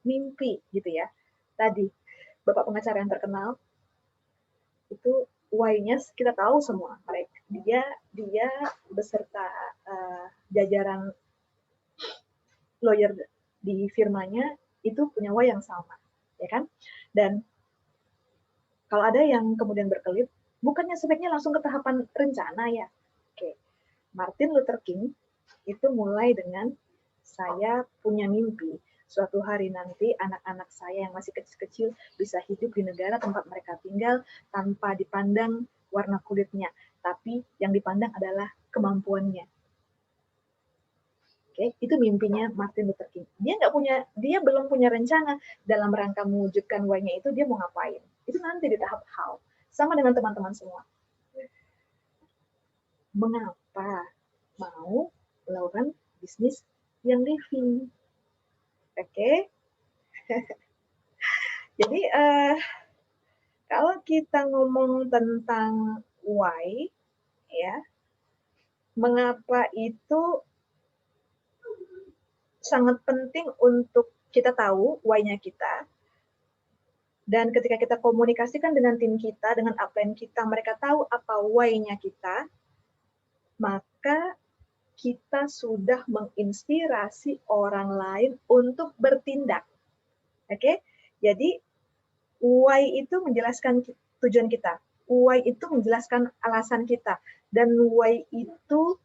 mimpi gitu ya. Tadi Bapak pengacara yang terkenal itu why-nya kita tahu semua. Dia beserta jajaran lawyer di firmanya itu punya why yang sama, ya kan? Dan kalau ada yang kemudian berkelit, bukannya sebaiknya langsung ke tahapan rencana ya. Oke. Martin Luther King itu mulai dengan saya punya mimpi. Suatu hari nanti anak-anak saya yang masih kecil-kecil bisa hidup di negara tempat mereka tinggal tanpa dipandang warna kulitnya, tapi yang dipandang adalah kemampuannya. Oke, itu mimpinya Martin Luther King. Dia belum punya rencana dalam rangka mewujudkan why-nya itu dia mau ngapain. Itu nanti di tahap how. Sama dengan teman-teman semua. Mengapa mau melakukan bisnis yang living? Oke. Jadi kalau kita ngomong tentang why, ya, mengapa itu sangat penting untuk kita tahu why-nya kita. Dan ketika kita komunikasikan dengan tim kita, dengan upline kita, mereka tahu apa why-nya kita, maka kita sudah menginspirasi orang lain untuk bertindak. Oke? Jadi why itu menjelaskan tujuan kita. Why itu menjelaskan alasan kita. Dan why itu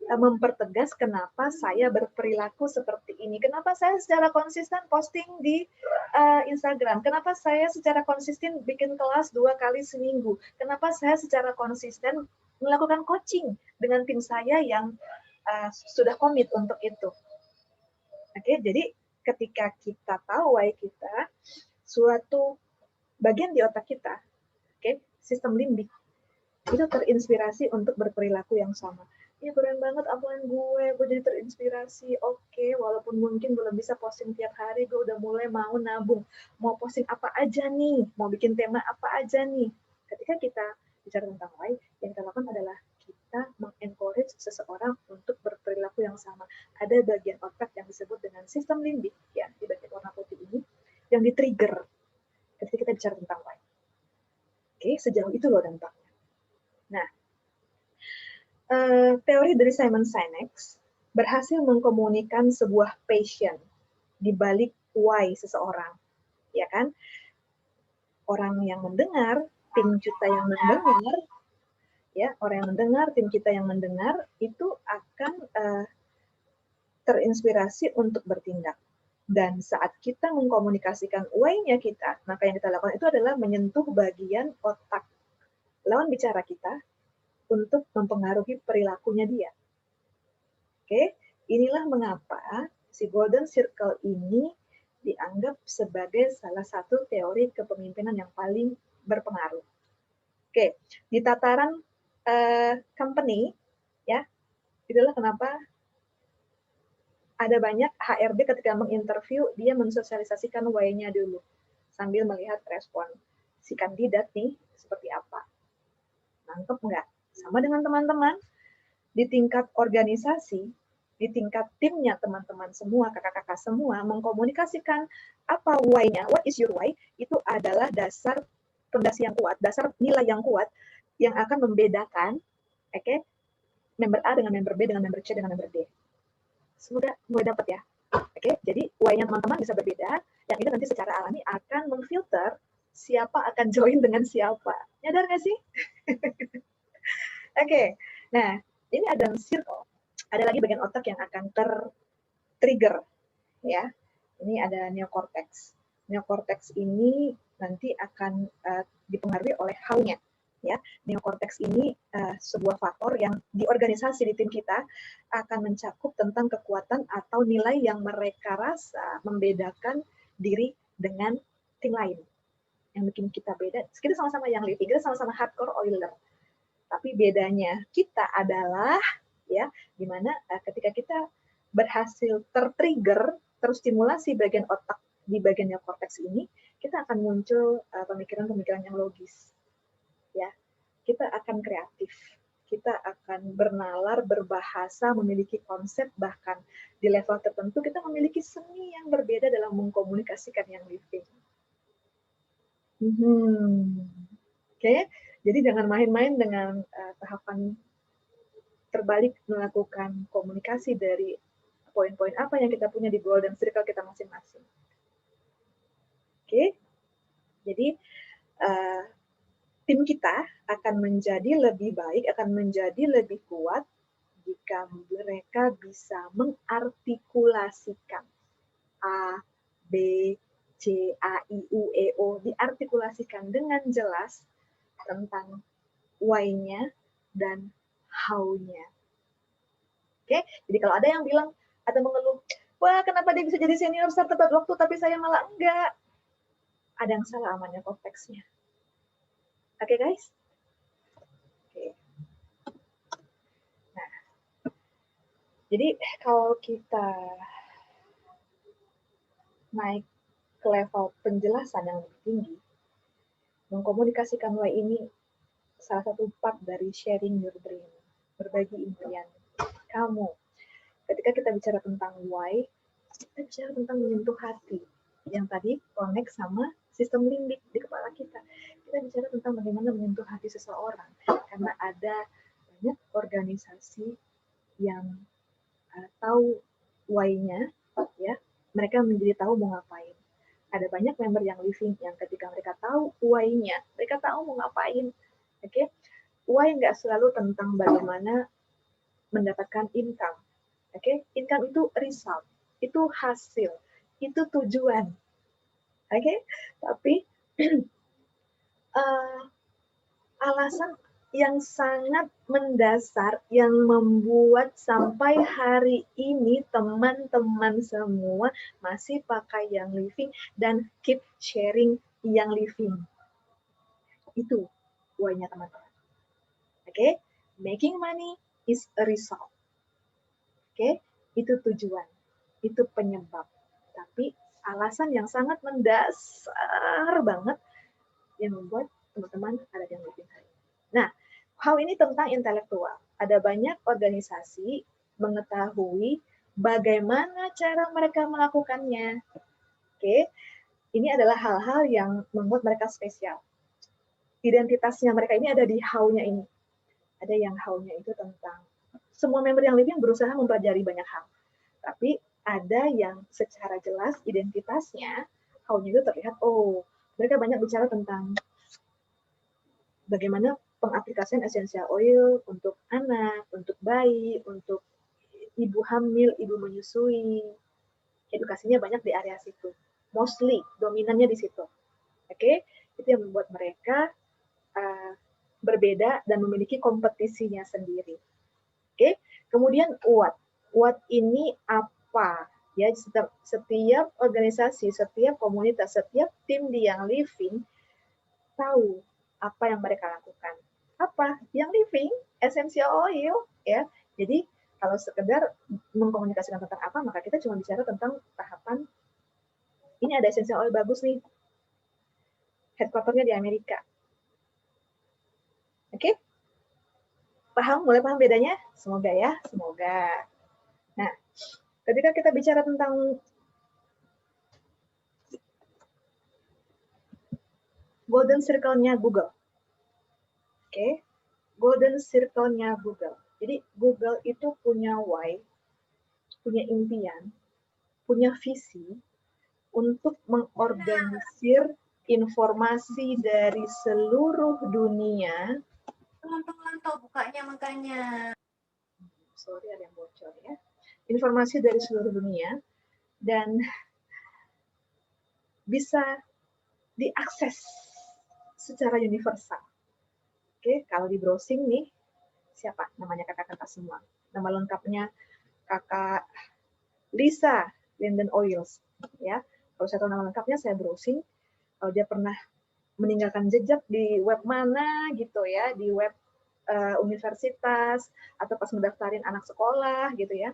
mempertegas kenapa saya berperilaku seperti ini. Kenapa saya secara konsisten posting di Instagram. Kenapa saya secara konsisten bikin kelas 2 kali seminggu. Kenapa saya secara konsisten melakukan coaching dengan tim saya yang sudah komit untuk itu. Oke, jadi ketika kita tahu why kita, suatu bagian di otak kita, oke, sistem limbik, itu terinspirasi untuk berperilaku yang sama. Ya keren banget upline gue jadi terinspirasi. Oke, walaupun mungkin belum bisa posting tiap hari, gue udah mulai mau nabung. Mau posting apa aja nih, mau bikin tema apa aja nih. Ketika kita bicara tentang why, yang kita lakukan adalah kita mengencourage seseorang untuk berperilaku yang sama. Ada bagian otak yang disebut dengan sistem limbik, ya, di bagian warna putih ini, yang di-trigger ketika kita bicara tentang why. Oke, sejauh itu loh dampaknya. Nah, teori dari Simon Sinek berhasil mengkomunikasikan sebuah passion di balik why seseorang, ya kan? Orang yang mendengar, tim kita yang mendengar, ya, orang yang mendengar, tim kita yang mendengar itu akan terinspirasi untuk bertindak. Dan saat kita mengkomunikasikan why-nya kita, maka yang kita lakukan itu adalah menyentuh bagian otak lawan bicara kita untuk mempengaruhi perilakunya dia. Oke, inilah mengapa si Golden Circle ini dianggap sebagai salah satu teori kepemimpinan yang paling berpengaruh. Oke, di tataran company, ya, itulah kenapa ada banyak HRD ketika menginterview, dia mensosialisasikan why-nya dulu, sambil melihat respon si kandidat nih seperti apa. Nangkep nggak? Sama dengan teman-teman, di tingkat organisasi, di tingkat timnya teman-teman semua, kakak-kakak semua, mengkomunikasikan apa why-nya, what is your why, itu adalah dasar fondasi yang kuat, dasar nilai yang kuat yang akan membedakan, oke, member A dengan member B dengan member C dengan member D. Semoga mulai dapat ya. Oke, jadi why-nya teman-teman bisa berbeda, yang ini nanti secara alami akan memfilter siapa akan join dengan siapa. Nyadar nggak sih? Oke, nah ini ada circle. Ada lagi bagian otak yang akan trigger, ya. Ini ada neocortex. Neocortex ini nanti akan dipengaruhi oleh how-nya. Ya, neocortex ini sebuah faktor yang di organisasi di tim kita akan mencakup tentang kekuatan atau nilai yang mereka rasa membedakan diri dengan tim lain. Yang bikin kita beda, kita sama-sama yang living, kita sama-sama hardcore oiler. Tapi bedanya kita adalah ya, dimana ketika kita berhasil tertrigger, terstimulasi bagian otak di bagian neokorteks ini, kita akan muncul pemikiran-pemikiran yang logis. Ya, kita akan kreatif, kita akan bernalar, berbahasa, memiliki konsep, bahkan di level tertentu kita memiliki seni yang berbeda dalam mengkomunikasikan yang living. Oke, jadi jangan main-main dengan tahapan terbalik melakukan komunikasi dari poin-poin apa yang kita punya di golden circle kita masing-masing. Oke, jadi tim kita akan menjadi lebih baik, akan menjadi lebih kuat jika mereka bisa mengartikulasikan A, B, C, A, I, U, E, O, diartikulasikan dengan jelas tentang why-nya dan how-nya. Oke, jadi kalau ada yang bilang atau mengeluh, wah kenapa dia bisa jadi senior start tepat waktu tapi saya malah enggak, ada yang salah amannya konteksnya. Oke guys? Oke. Nah, jadi kalau kita naik ke level penjelasan yang lebih tinggi, mengkomunikasikan why ini salah satu part dari sharing your dream, berbagi impian kamu. Ketika kita bicara tentang why, kita bicara tentang menyentuh hati, yang tadi connect sama sistem limbik di kepala kita. Kita bicara tentang bagaimana menyentuh hati seseorang, karena ada banyak organisasi yang tahu why-nya, ya, mereka menjadi tahu mau ngapain. Ada banyak member yang living yang ketika mereka tahu why-nya, mereka tahu mau ngapain. Oke, why nggak selalu tentang bagaimana mendapatkan income. Oke, income itu result, itu hasil, itu tujuan. Oke, tapi alasan yang sangat mendasar yang membuat sampai hari ini teman-teman semua masih pakai yang living dan keep sharing yang living. Itu why-nya teman-teman. Oke, making money is a result. Oke, itu tujuan, itu penyebab. Tapi alasan yang sangat mendasar banget yang membuat teman-teman ada yang living hari. Nah, hal ini tentang intelektual. Ada banyak organisasi mengetahui bagaimana cara mereka melakukannya. Oke, ini adalah hal-hal yang membuat mereka spesial. Identitasnya mereka ini ada di how-nya ini. Ada yang how-nya itu tentang semua member yang living berusaha mempelajari banyak hal. Tapi ada yang secara jelas identitasnya, how-nya itu terlihat, oh, mereka banyak bicara tentang bagaimana pengaplikasian essential oil untuk anak, untuk bayi, untuk ibu hamil, ibu menyusui. Edukasinya banyak di area situ. Mostly, dominannya di situ. Oke, itu yang membuat mereka berbeda dan memiliki kompetisinya sendiri. Oke, kemudian what? What ini apa? Ya, setiap organisasi, setiap komunitas, setiap tim di yang living tahu apa yang mereka lakukan. Apa? Yang living, essential oil, ya. Jadi kalau sekedar mengkomunikasikan tentang apa, maka kita cuma bicara tentang tahapan ini ada essential oil bagus nih. Headquarternya di Amerika. Oke? Paham? Mulai paham bedanya? Semoga ya, semoga. Nah, ketika kita bicara tentang golden circle-nya Google. Oke, golden circle-nya Google. Jadi Google itu punya why, punya impian, punya visi untuk mengorganisir informasi dari seluruh dunia. Mantap bukanya makanya. Sorry ada yang bocor ya. Informasi dari seluruh dunia dan bisa diakses secara universal. Oke, kalau di browsing nih, siapa namanya kakak-kakak semua? Nama lengkapnya kakak Lisa Linden Oils, ya. Kalau saya tahu nama lengkapnya, saya browsing. Kalau dia pernah meninggalkan jejak di web mana gitu ya, di web universitas atau pas mendaftarin anak sekolah gitu ya,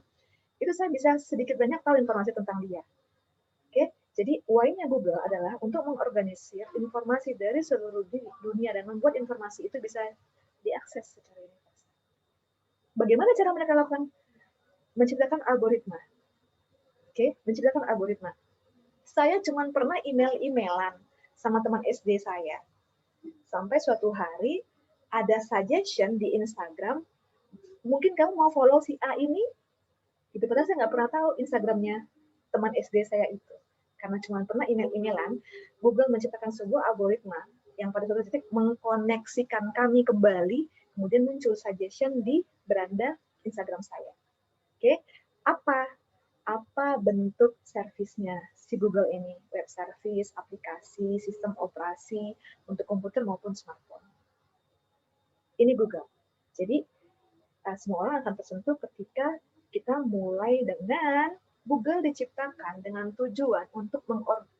itu saya bisa sedikit banyak tahu informasi tentang dia. Oke, jadi why-nya Google adalah untuk mengorganisir informasi dari seluruh dunia dan membuat informasi itu bisa diakses secara universal. Bagaimana cara mereka lakukan? Menciptakan algoritma. Oke, menciptakan algoritma. Saya cuma pernah email-emailan sama teman SD saya. Sampai suatu hari ada suggestion di Instagram, mungkin kamu mau follow si A ini? Itu padahal saya nggak pernah tahu Instagramnya teman SD saya itu. Karena cuma pernah email-emailan, Google menciptakan sebuah algoritma yang pada suatu titik mengkoneksikan kami kembali, kemudian muncul suggestion di beranda Instagram saya. Oke, apa bentuk servisnya si Google ini? Web service, aplikasi, sistem operasi untuk komputer maupun smartphone. Ini Google. Jadi semua orang akan tersentuh ketika kita mulai dengan Google diciptakan dengan tujuan untuk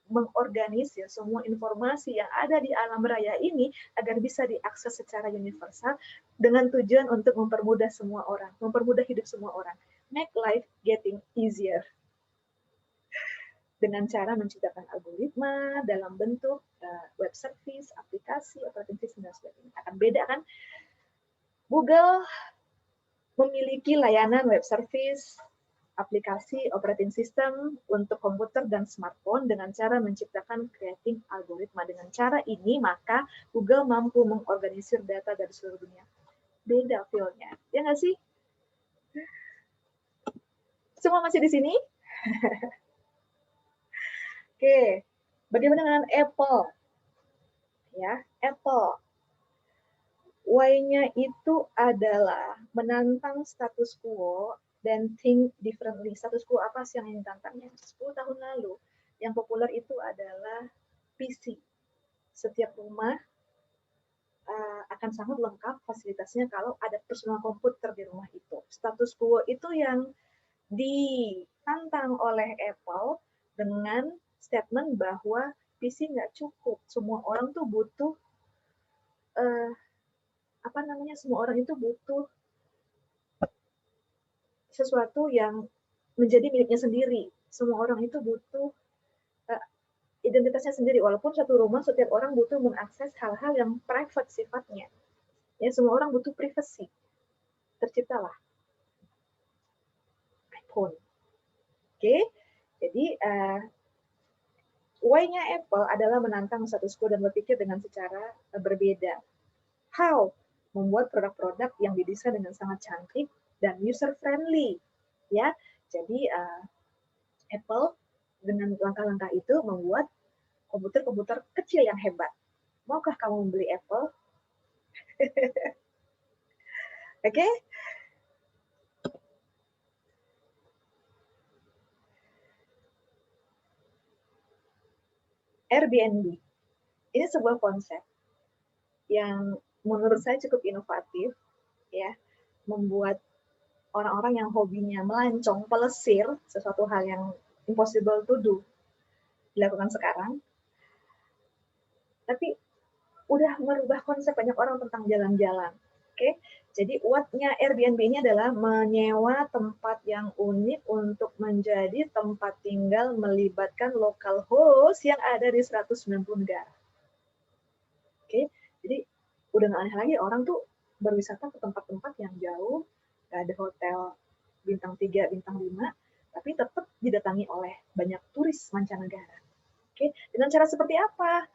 mengorganisir semua informasi yang ada di alam raya ini agar bisa diakses secara universal dengan tujuan untuk mempermudah semua orang, mempermudah hidup semua orang. Make life getting easier. Dengan cara menciptakan algoritma dalam bentuk web service, aplikasi, operating system, dan sebagainya. Akan beda kan? Google memiliki layanan web service, aplikasi operating system untuk komputer dan smartphone dengan cara menciptakan creating algoritma. Dengan cara ini, maka Google mampu mengorganisir data dari seluruh dunia. Beda feel-nya. Ya nggak sih? Semua masih di sini? Oke. Bagaimana dengan Apple? Ya, Apple. Why-nya itu adalah menantang status quo dan think differently. Status quo apa sih yang ditantangnya? 10 tahun lalu, yang populer itu adalah PC. Setiap rumah akan sangat lengkap fasilitasnya kalau ada personal komputer di rumah itu. Status quo itu yang ditantang oleh Apple dengan statement bahwa PC nggak cukup. Semua orang tuh butuh semua orang itu butuh sesuatu yang menjadi miliknya sendiri. Semua orang itu butuh identitasnya sendiri. Walaupun satu rumah setiap orang butuh mengakses hal-hal yang private sifatnya. Ya, semua orang butuh privacy. Terciptalah iPhone. Oke, jadi why-nya Apple adalah menantang status quo dan berpikir dengan secara berbeda. How? Membuat produk-produk yang didesain dengan sangat cantik dan user friendly. Ya, jadi Apple dengan langkah-langkah itu membuat komputer-komputer kecil yang hebat. Maukah kamu membeli Apple? Oke? Airbnb. Ini sebuah konsep yang menurut saya cukup inovatif, ya, membuat orang-orang yang hobinya melancong, pelesir, sesuatu hal yang impossible to do, dilakukan sekarang. Tapi udah merubah konsep banyak orang tentang jalan-jalan. Oke, jadi what-nya Airbnb ini adalah menyewa tempat yang unik untuk menjadi tempat tinggal melibatkan local host yang ada di 190 negara. Oke, jadi udah nggak aneh lagi orang tuh berwisata ke tempat-tempat yang jauh, nggak ada hotel bintang 3, bintang 5, tapi tetap didatangi oleh banyak turis mancanegara. Oke, dengan cara seperti apa?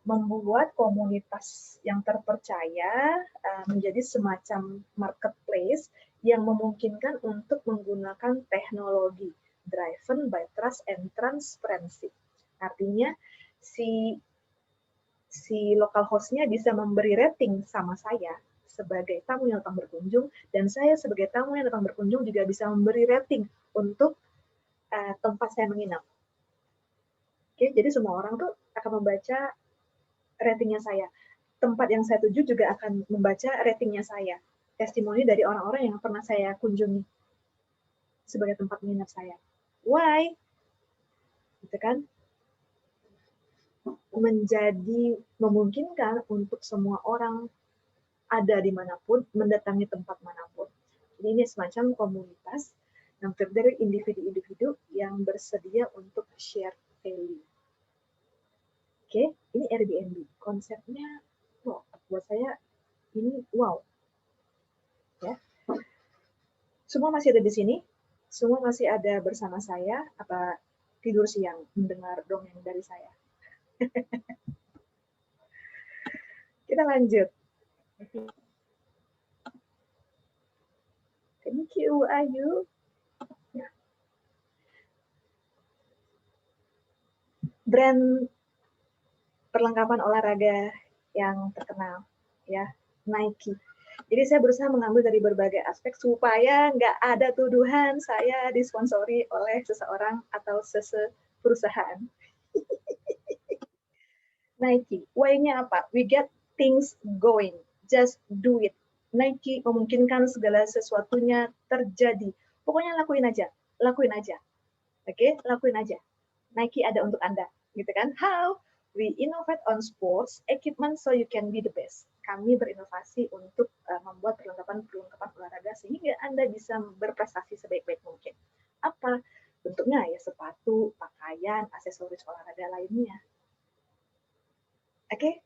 membuat komunitas yang terpercaya menjadi semacam marketplace yang memungkinkan untuk menggunakan teknologi driven by trust and transparency. Artinya si local host-nya bisa memberi rating sama saya sebagai tamu yang datang berkunjung, dan saya sebagai tamu yang datang berkunjung juga bisa memberi rating untuk tempat saya menginap. Oke, jadi semua orang tuh akan membaca ratingnya saya. Tempat yang saya tuju juga akan membaca ratingnya saya. Testimoni dari orang-orang yang pernah saya kunjungi sebagai tempat menginap saya. Why? Gitu kan? Menjadi memungkinkan untuk semua orang ada dimanapun, mendatangi tempat manapun. Jadi ini semacam komunitas yang terdiri dari individu-individu yang bersedia untuk share value. Oke, ini Airbnb. Konsepnya, wow, buat saya ini wow. Ya, semua masih ada di sini, semua masih ada bersama saya. Apa tidur siang mendengar dongeng dari saya? Kita lanjut. Thank you, Ayu. Ya. Brand perlengkapan olahraga yang terkenal, ya, Nike. Jadi saya berusaha mengambil dari berbagai aspek supaya nggak ada tuduhan saya disponsori oleh seseorang atau perusahaan. Nike, why-nya apa? We get things going, just do it. Nike memungkinkan segala sesuatunya terjadi. Pokoknya lakuin aja, lakuin aja. Oke, lakuin aja. Nike ada untuk Anda, gitu kan? How? We innovate on sports equipment so you can be the best. Kami berinovasi untuk membuat perlengkapan olahraga sehingga Anda bisa berprestasi sebaik-baik mungkin. Apa? Bentuknya ya sepatu, pakaian, aksesoris olahraga lainnya. Oke?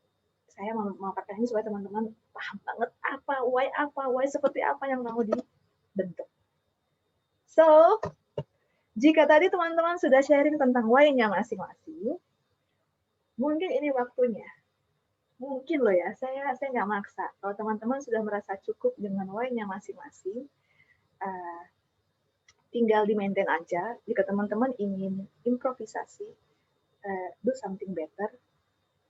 Saya mau katakan ini supaya teman-teman paham banget apa, why seperti apa yang mau dibentuk. So, jika tadi teman-teman sudah sharing tentang why-nya masing-masing, mungkin ini waktunya. Mungkin loh ya, saya nggak maksa. Kalau teman-teman sudah merasa cukup dengan why-nya masing-masing, tinggal di-maintain aja. Jika teman-teman ingin improvisasi, do something better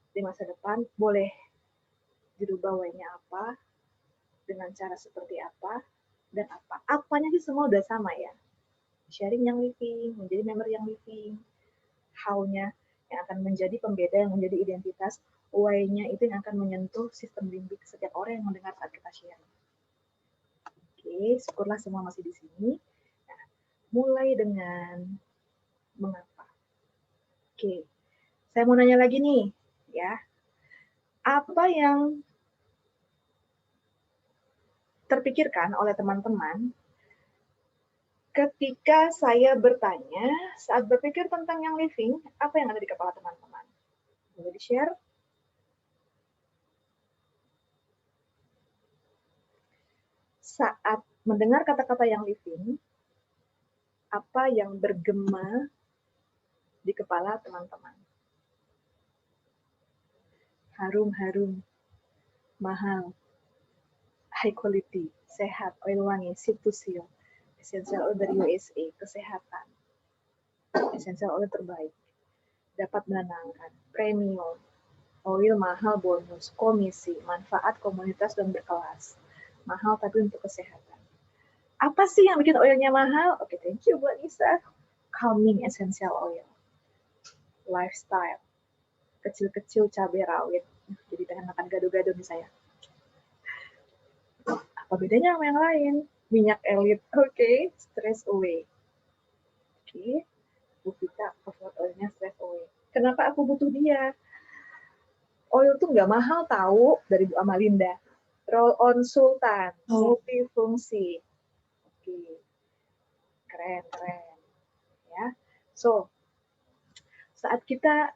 di masa depan, boleh dirubah why-nya apa, dengan cara seperti apa, dan apa. Apanya sih semua udah sama ya. Sharing yang living, menjadi member yang living, how-nya yang akan menjadi pembeda, yang menjadi identitas, why-nya itu yang akan menyentuh sistem limbik setiap orang yang mendengar saat kita share. Oke, syukurlah semua masih di sini. Nah, mulai dengan mengapa. Oke, saya mau nanya lagi nih, ya. Apa yang terpikirkan oleh teman-teman ketika saya bertanya, saat berpikir tentang yang living, apa yang ada di kepala teman-teman? Boleh di-share? Saat mendengar kata-kata yang living, apa yang bergema di kepala teman-teman? Harum-harum, mahal, high quality, sehat, oil wangi, Citusil, essential oil dari USA, kesehatan, essential oil terbaik, dapat menenangkan, premium, oil mahal bonus, komisi, manfaat komunitas dan berkelas, mahal tapi untuk kesehatan. Apa sih yang bikin oilnya mahal? Oke, thank you buat Nisa. Calming essential oil, lifestyle, kecil-kecil cabai rawit, jadi pengen makan gado-gado nih saya. Apa bedanya sama yang lain? Minyak elit, oke, stress away. Oke, Bu Vita, favorit oilnya stress away. Kenapa aku butuh dia? Oil tuh nggak mahal tahu, dari Bu Amalinda. Roll on Sultan, multifungsi. Oke, keren. Ya, so saat kita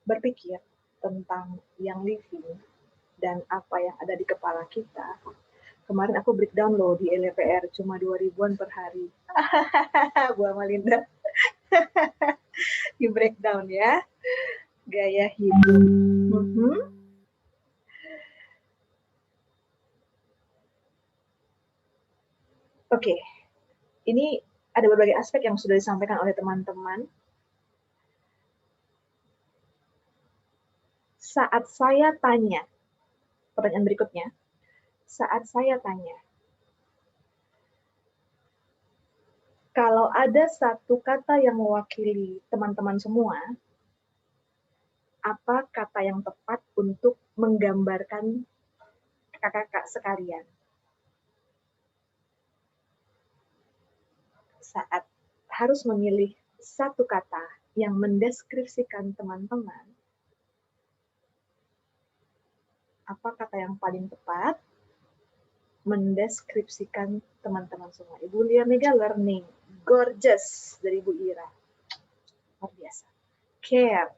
berpikir tentang yang living dan apa yang ada di kepala kita, kemarin aku breakdown loh di LPR cuma 2.000-an per hari. Bu Amalinda. Di breakdown ya. Gaya hidup. Oke, ini ada berbagai aspek yang sudah disampaikan oleh teman-teman. Saat saya tanya, pertanyaan berikutnya, saat saya tanya, kalau ada satu kata yang mewakili teman-teman semua, apa kata yang tepat untuk menggambarkan kakak-kakak sekalian? Saat harus memilih satu kata yang mendeskripsikan teman-teman, apa kata yang paling tepat mendeskripsikan teman-teman semua? Ibu Lia Mega learning, gorgeous dari Ibu Ira, luar biasa. Care,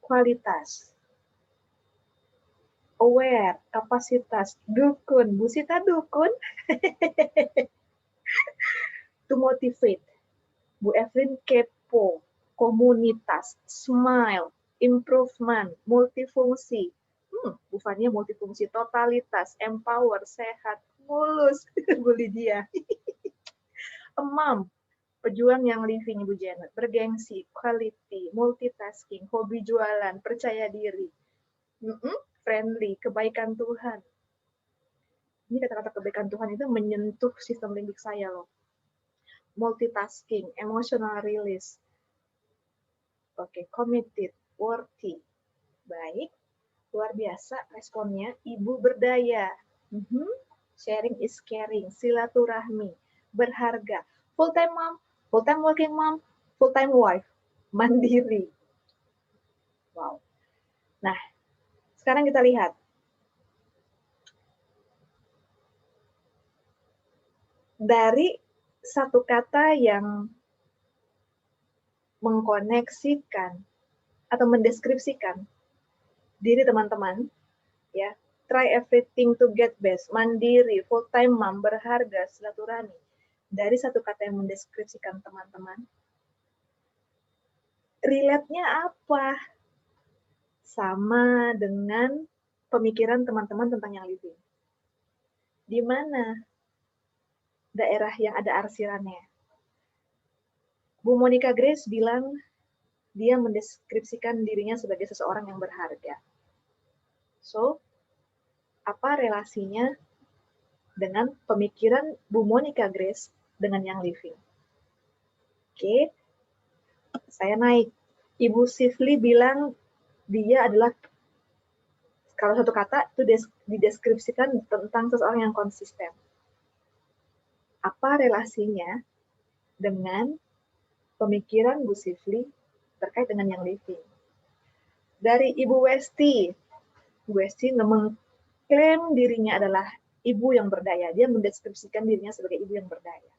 kualitas, aware, kapasitas, dukun, Bu Sita dukun, to motivate, Bu Evelyn kepo, komunitas, smile, improvement, multifungsi, Bu Fania multifungsi, totalitas, empower, sehat, mulus, Bu Lydia. Mom, pejuang yang living, Ibu Janet, bergengsi, quality, multitasking, hobi jualan, percaya diri, friendly, kebaikan Tuhan. Ini kata-kata kebaikan Tuhan itu menyentuh sistem limbik saya loh. Multitasking, emotional release. Oke, committed, worthy. Baik, luar biasa responnya. Ibu berdaya. Sharing is caring, silaturahmi, berharga. Full-time mom, full-time working mom, full-time wife, mandiri. Wow. Nah, sekarang kita lihat. Dari satu kata yang mengkoneksikan atau mendeskripsikan diri teman-teman, ya, try everything to get best, mandiri, full-time mom, berharga, silaturahmi. Dari satu kata yang mendeskripsikan teman-teman, relate-nya apa? Sama dengan pemikiran teman-teman tentang yang living. Di mana daerah yang ada arsirannya? Bu Monica Grace bilang dia mendeskripsikan dirinya sebagai seseorang yang berharga. So, apa relasinya dengan pemikiran Bu Monica Grace dengan yang living? Oke, saya naik. Ibu Sifli bilang dia adalah, kalau satu kata itu dideskripsikan tentang seseorang yang konsisten. Apa relasinya dengan pemikiran Bu Sifli terkait dengan yang living? Dari Ibu Westi, Bu Westi mengklaim dirinya adalah ibu yang berdaya. Dia mendeskripsikan dirinya sebagai ibu yang berdaya.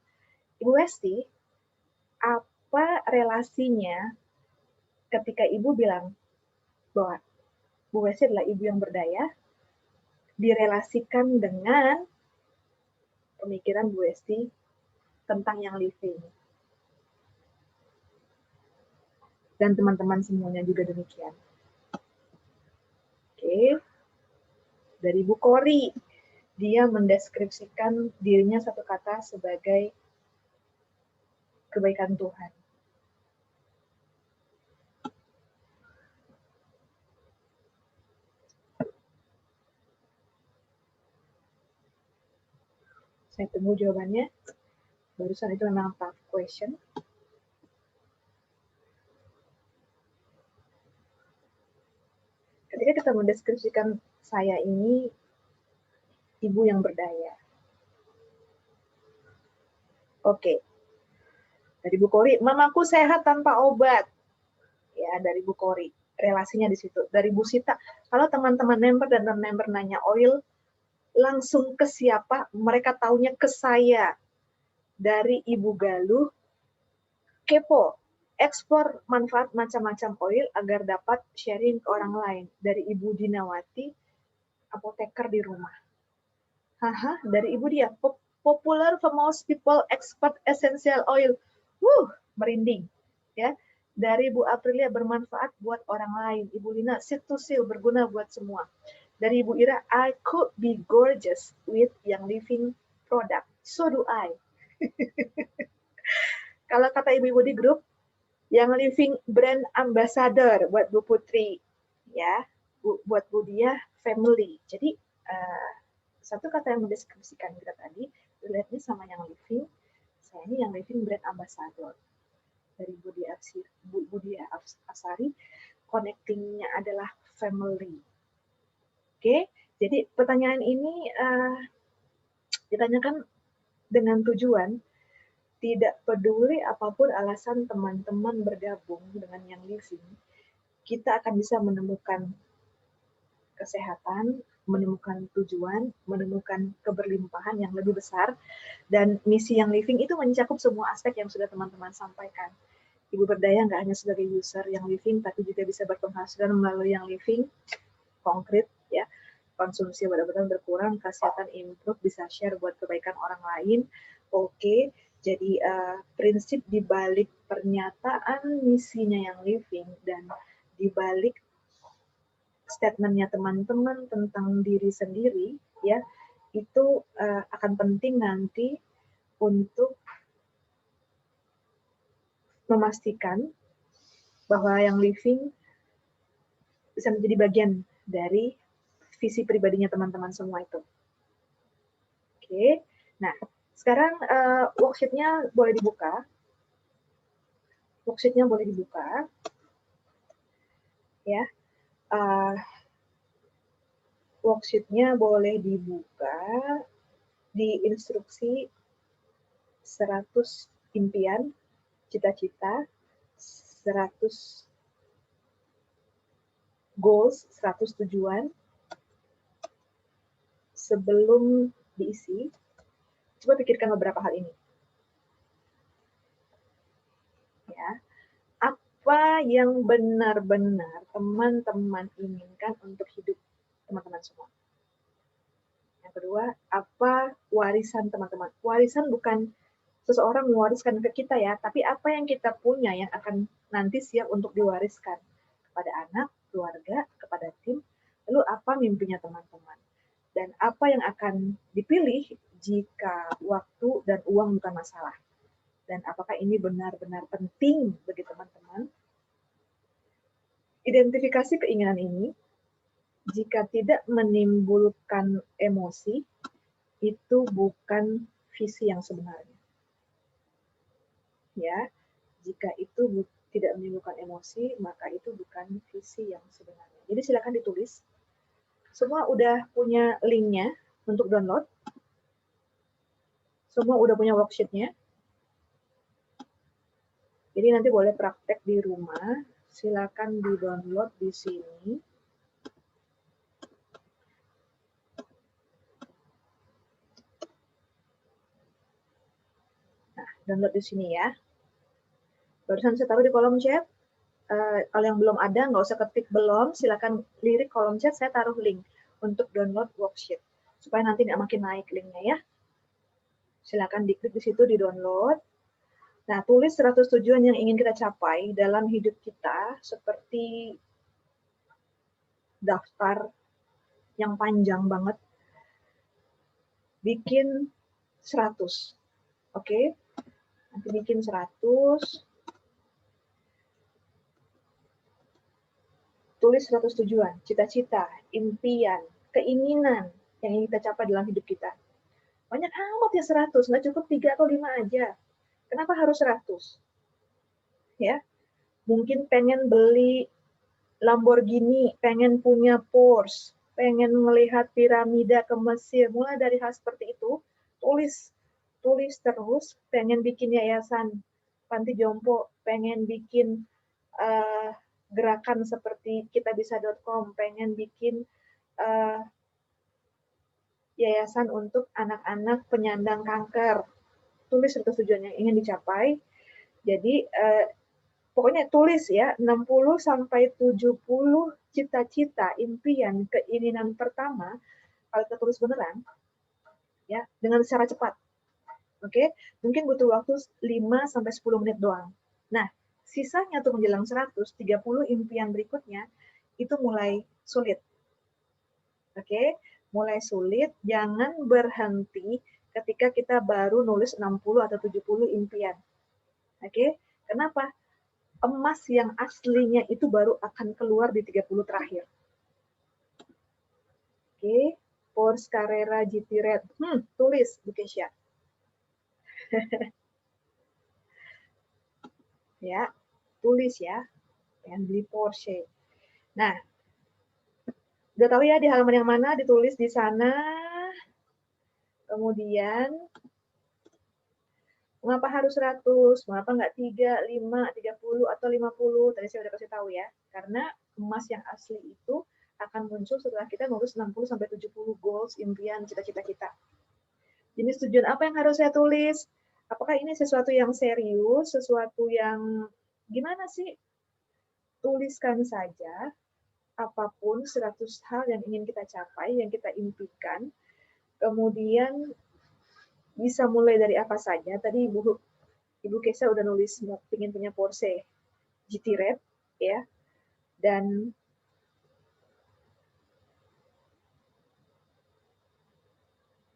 Ibu Westi, apa relasinya ketika ibu bilang bahwa Bu Westi adalah ibu yang berdaya, direlasikan dengan pemikiran Bu Westi tentang yang living? Dan teman-teman semuanya juga demikian. Oke. Dari Bu Kori, dia mendeskripsikan dirinya satu kata sebagai kebaikan Tuhan. Saya tunggu jawabannya. Barusan itu memang tough question. Ketika kita mendeskripsikan saya ini ibu yang berdaya. Oke. Dari Bu Kori, mamaku sehat tanpa obat. Ya, dari Bu Kori. Relasinya di situ. Dari Bu Sita, kalau teman-teman member dan non-member nanya oil, langsung ke siapa? Mereka taunya ke saya. Dari Ibu Galuh, kepo, eksplor manfaat macam-macam oil agar dapat sharing ke orang lain. Dari Ibu Dinawati, apoteker di rumah. Haha, dari Ibu dia, popular famous people expert essential oil. Merinding. Ya, Dari Bu Aprilia, bermanfaat buat orang lain. Ibu Lina, seed to seal, berguna buat semua. Dari Ibu Ira, I could be gorgeous with Young Living product. So do I. Kalau kata ibu-ibu di grup, Young Living brand ambassador buat Bu Putri, ya, buat Bu Dia, family. Jadi satu kata yang mendeskripsikan kita tadi, relate sama Young Living. Saya ini Young Living brand ambassador dari Budi Asari. Connectingnya adalah family. Oke, jadi pertanyaan ini ditanyakan dengan tujuan tidak peduli apapun alasan teman-teman bergabung dengan Young Living, kita akan bisa menemukan kesehatan, menemukan tujuan, menemukan keberlimpahan yang lebih besar, dan misi Young Living itu mencakup semua aspek yang sudah teman-teman sampaikan. Ibu Berdaya nggak hanya sebagai user Young Living, tapi juga bisa berpenghasilan melalui Young Living, konkret, ya, konsumsi obat-obatan berkurang, kesehatan improve, bisa share buat kebaikan orang lain. Oke, jadi prinsip di balik pernyataan misinya Young Living dan di balik statementnya teman-teman tentang diri sendiri, ya, itu akan penting nanti untuk memastikan bahwa Young Living bisa menjadi bagian dari visi pribadinya teman-teman semua itu. Oke, nah sekarang worksheet-nya boleh dibuka. Worksheet-nya boleh dibuka. Ya, worksheet-nya boleh dibuka di instruksi 100 impian, cita-cita, 100 goals, 100 tujuan. Sebelum diisi, coba pikirkan beberapa hal ini. Ya, apa yang benar-benar teman-teman inginkan untuk hidup teman-teman semua? Yang kedua, apa warisan teman-teman? Warisan bukan seseorang mewariskan ke kita ya, tapi apa yang kita punya yang akan nanti siap untuk diwariskan kepada anak, keluarga, kepada tim. Lalu apa mimpinya teman-teman? Dan apa yang akan dipilih jika waktu dan uang bukan masalah? Dan apakah ini benar-benar penting bagi teman-teman? Identifikasi keinginan ini. Jika tidak menimbulkan emosi, itu bukan visi yang sebenarnya. Ya, jika itu tidak menimbulkan emosi, maka itu bukan visi yang sebenarnya. Jadi silakan ditulis. Semua udah punya linknya untuk download. Semua udah punya worksheet-nya. Jadi nanti boleh praktek di rumah. Silakan di-download di sini. Nah, download di sini ya. Barusan saya taruh di kolom chat. Kalau yang belum ada, nggak usah ketik belum. Silakan lirik kolom chat, saya taruh link untuk download worksheet. Supaya nanti nggak makin naik linknya ya. Silakan diklik di situ, di-download. Nah, tulis 100 tujuan yang ingin kita capai dalam hidup kita, seperti daftar yang panjang banget. Bikin 100. Oke? Nanti bikin 100. Tulis 100 tujuan, cita-cita, impian, keinginan yang ingin kita capai dalam hidup kita. Banyak amat ya 100, nggak cukup 3 atau 5 aja. Kenapa harus 100? Ya, mungkin pengen beli Lamborghini, pengen punya Porsche, pengen melihat piramida ke Mesir, mulai dari hal seperti itu, tulis terus, pengen bikin yayasan panti jompo, pengen bikin gerakan seperti kitabisa.com, pengen bikin yayasan untuk anak-anak penyandang kanker. Tulis itu tujuan yang ingin dicapai. Jadi pokoknya tulis ya 60 sampai 70 cita-cita, impian, keinginan pertama. Kalau kita tulis beneran ya dengan secara cepat. Oke, mungkin butuh waktu 5 sampai 10 menit doang. Nah, sisanya tuh menjelang 100, 30 impian berikutnya itu mulai sulit. Oke, mulai sulit, jangan berhenti ketika kita baru nulis 60 atau 70 impian. Oke, kenapa? Emas yang aslinya itu baru akan keluar di 30 terakhir. Oke, Porsche Carrera GT Red. Tulis, Bu Kesha. Ya, tulis ya. Pengen beli Porsche. Nah, udah tahu ya di halaman yang mana ditulis di sana. Kemudian, mengapa harus 100? Mengapa nggak 3, 5, 30, atau 50? Tadi saya udah kasih tahu ya. Karena emas yang asli itu akan muncul setelah kita nulis 60-70 goals, impian, cita-cita kita. Jenis tujuan apa yang harus saya tulis? Apakah ini sesuatu yang serius, sesuatu yang gimana sih? Tuliskan saja apapun 100 hal yang ingin kita capai, yang kita impikan. Kemudian bisa mulai dari apa saja. Tadi Ibu Kesa udah nulis ingin punya Porsche GT Red ya. Dan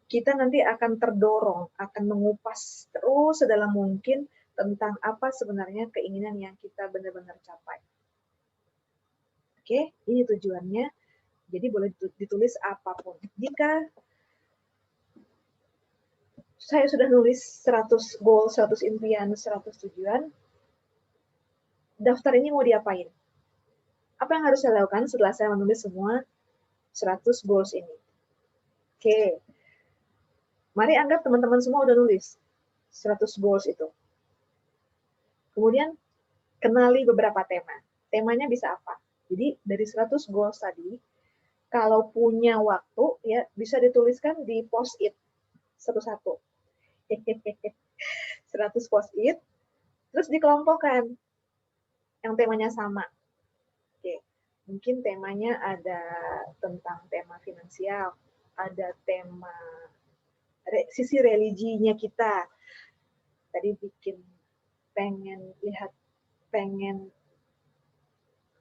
kita nanti akan terdorong, akan mengupas terus sedalam mungkin tentang apa sebenarnya keinginan yang kita benar-benar capai. Oke, ini tujuannya. Jadi boleh ditulis apapun. Jika saya sudah nulis 100 goal, 100 impian, 100 tujuan, daftar ini mau diapain? Apa yang harus saya lakukan setelah saya menulis semua 100 goals ini? Oke, mari anggap teman-teman semua udah nulis 100 goals itu. Kemudian kenali beberapa tema. Temanya bisa apa? Jadi dari 100 goals tadi, kalau punya waktu ya bisa dituliskan di post-it satu-satu. 100 post-it, terus dikelompokkan yang temanya sama. Oke, mungkin temanya ada tentang tema finansial, ada tema sisi religinya kita. Tadi bikin pengen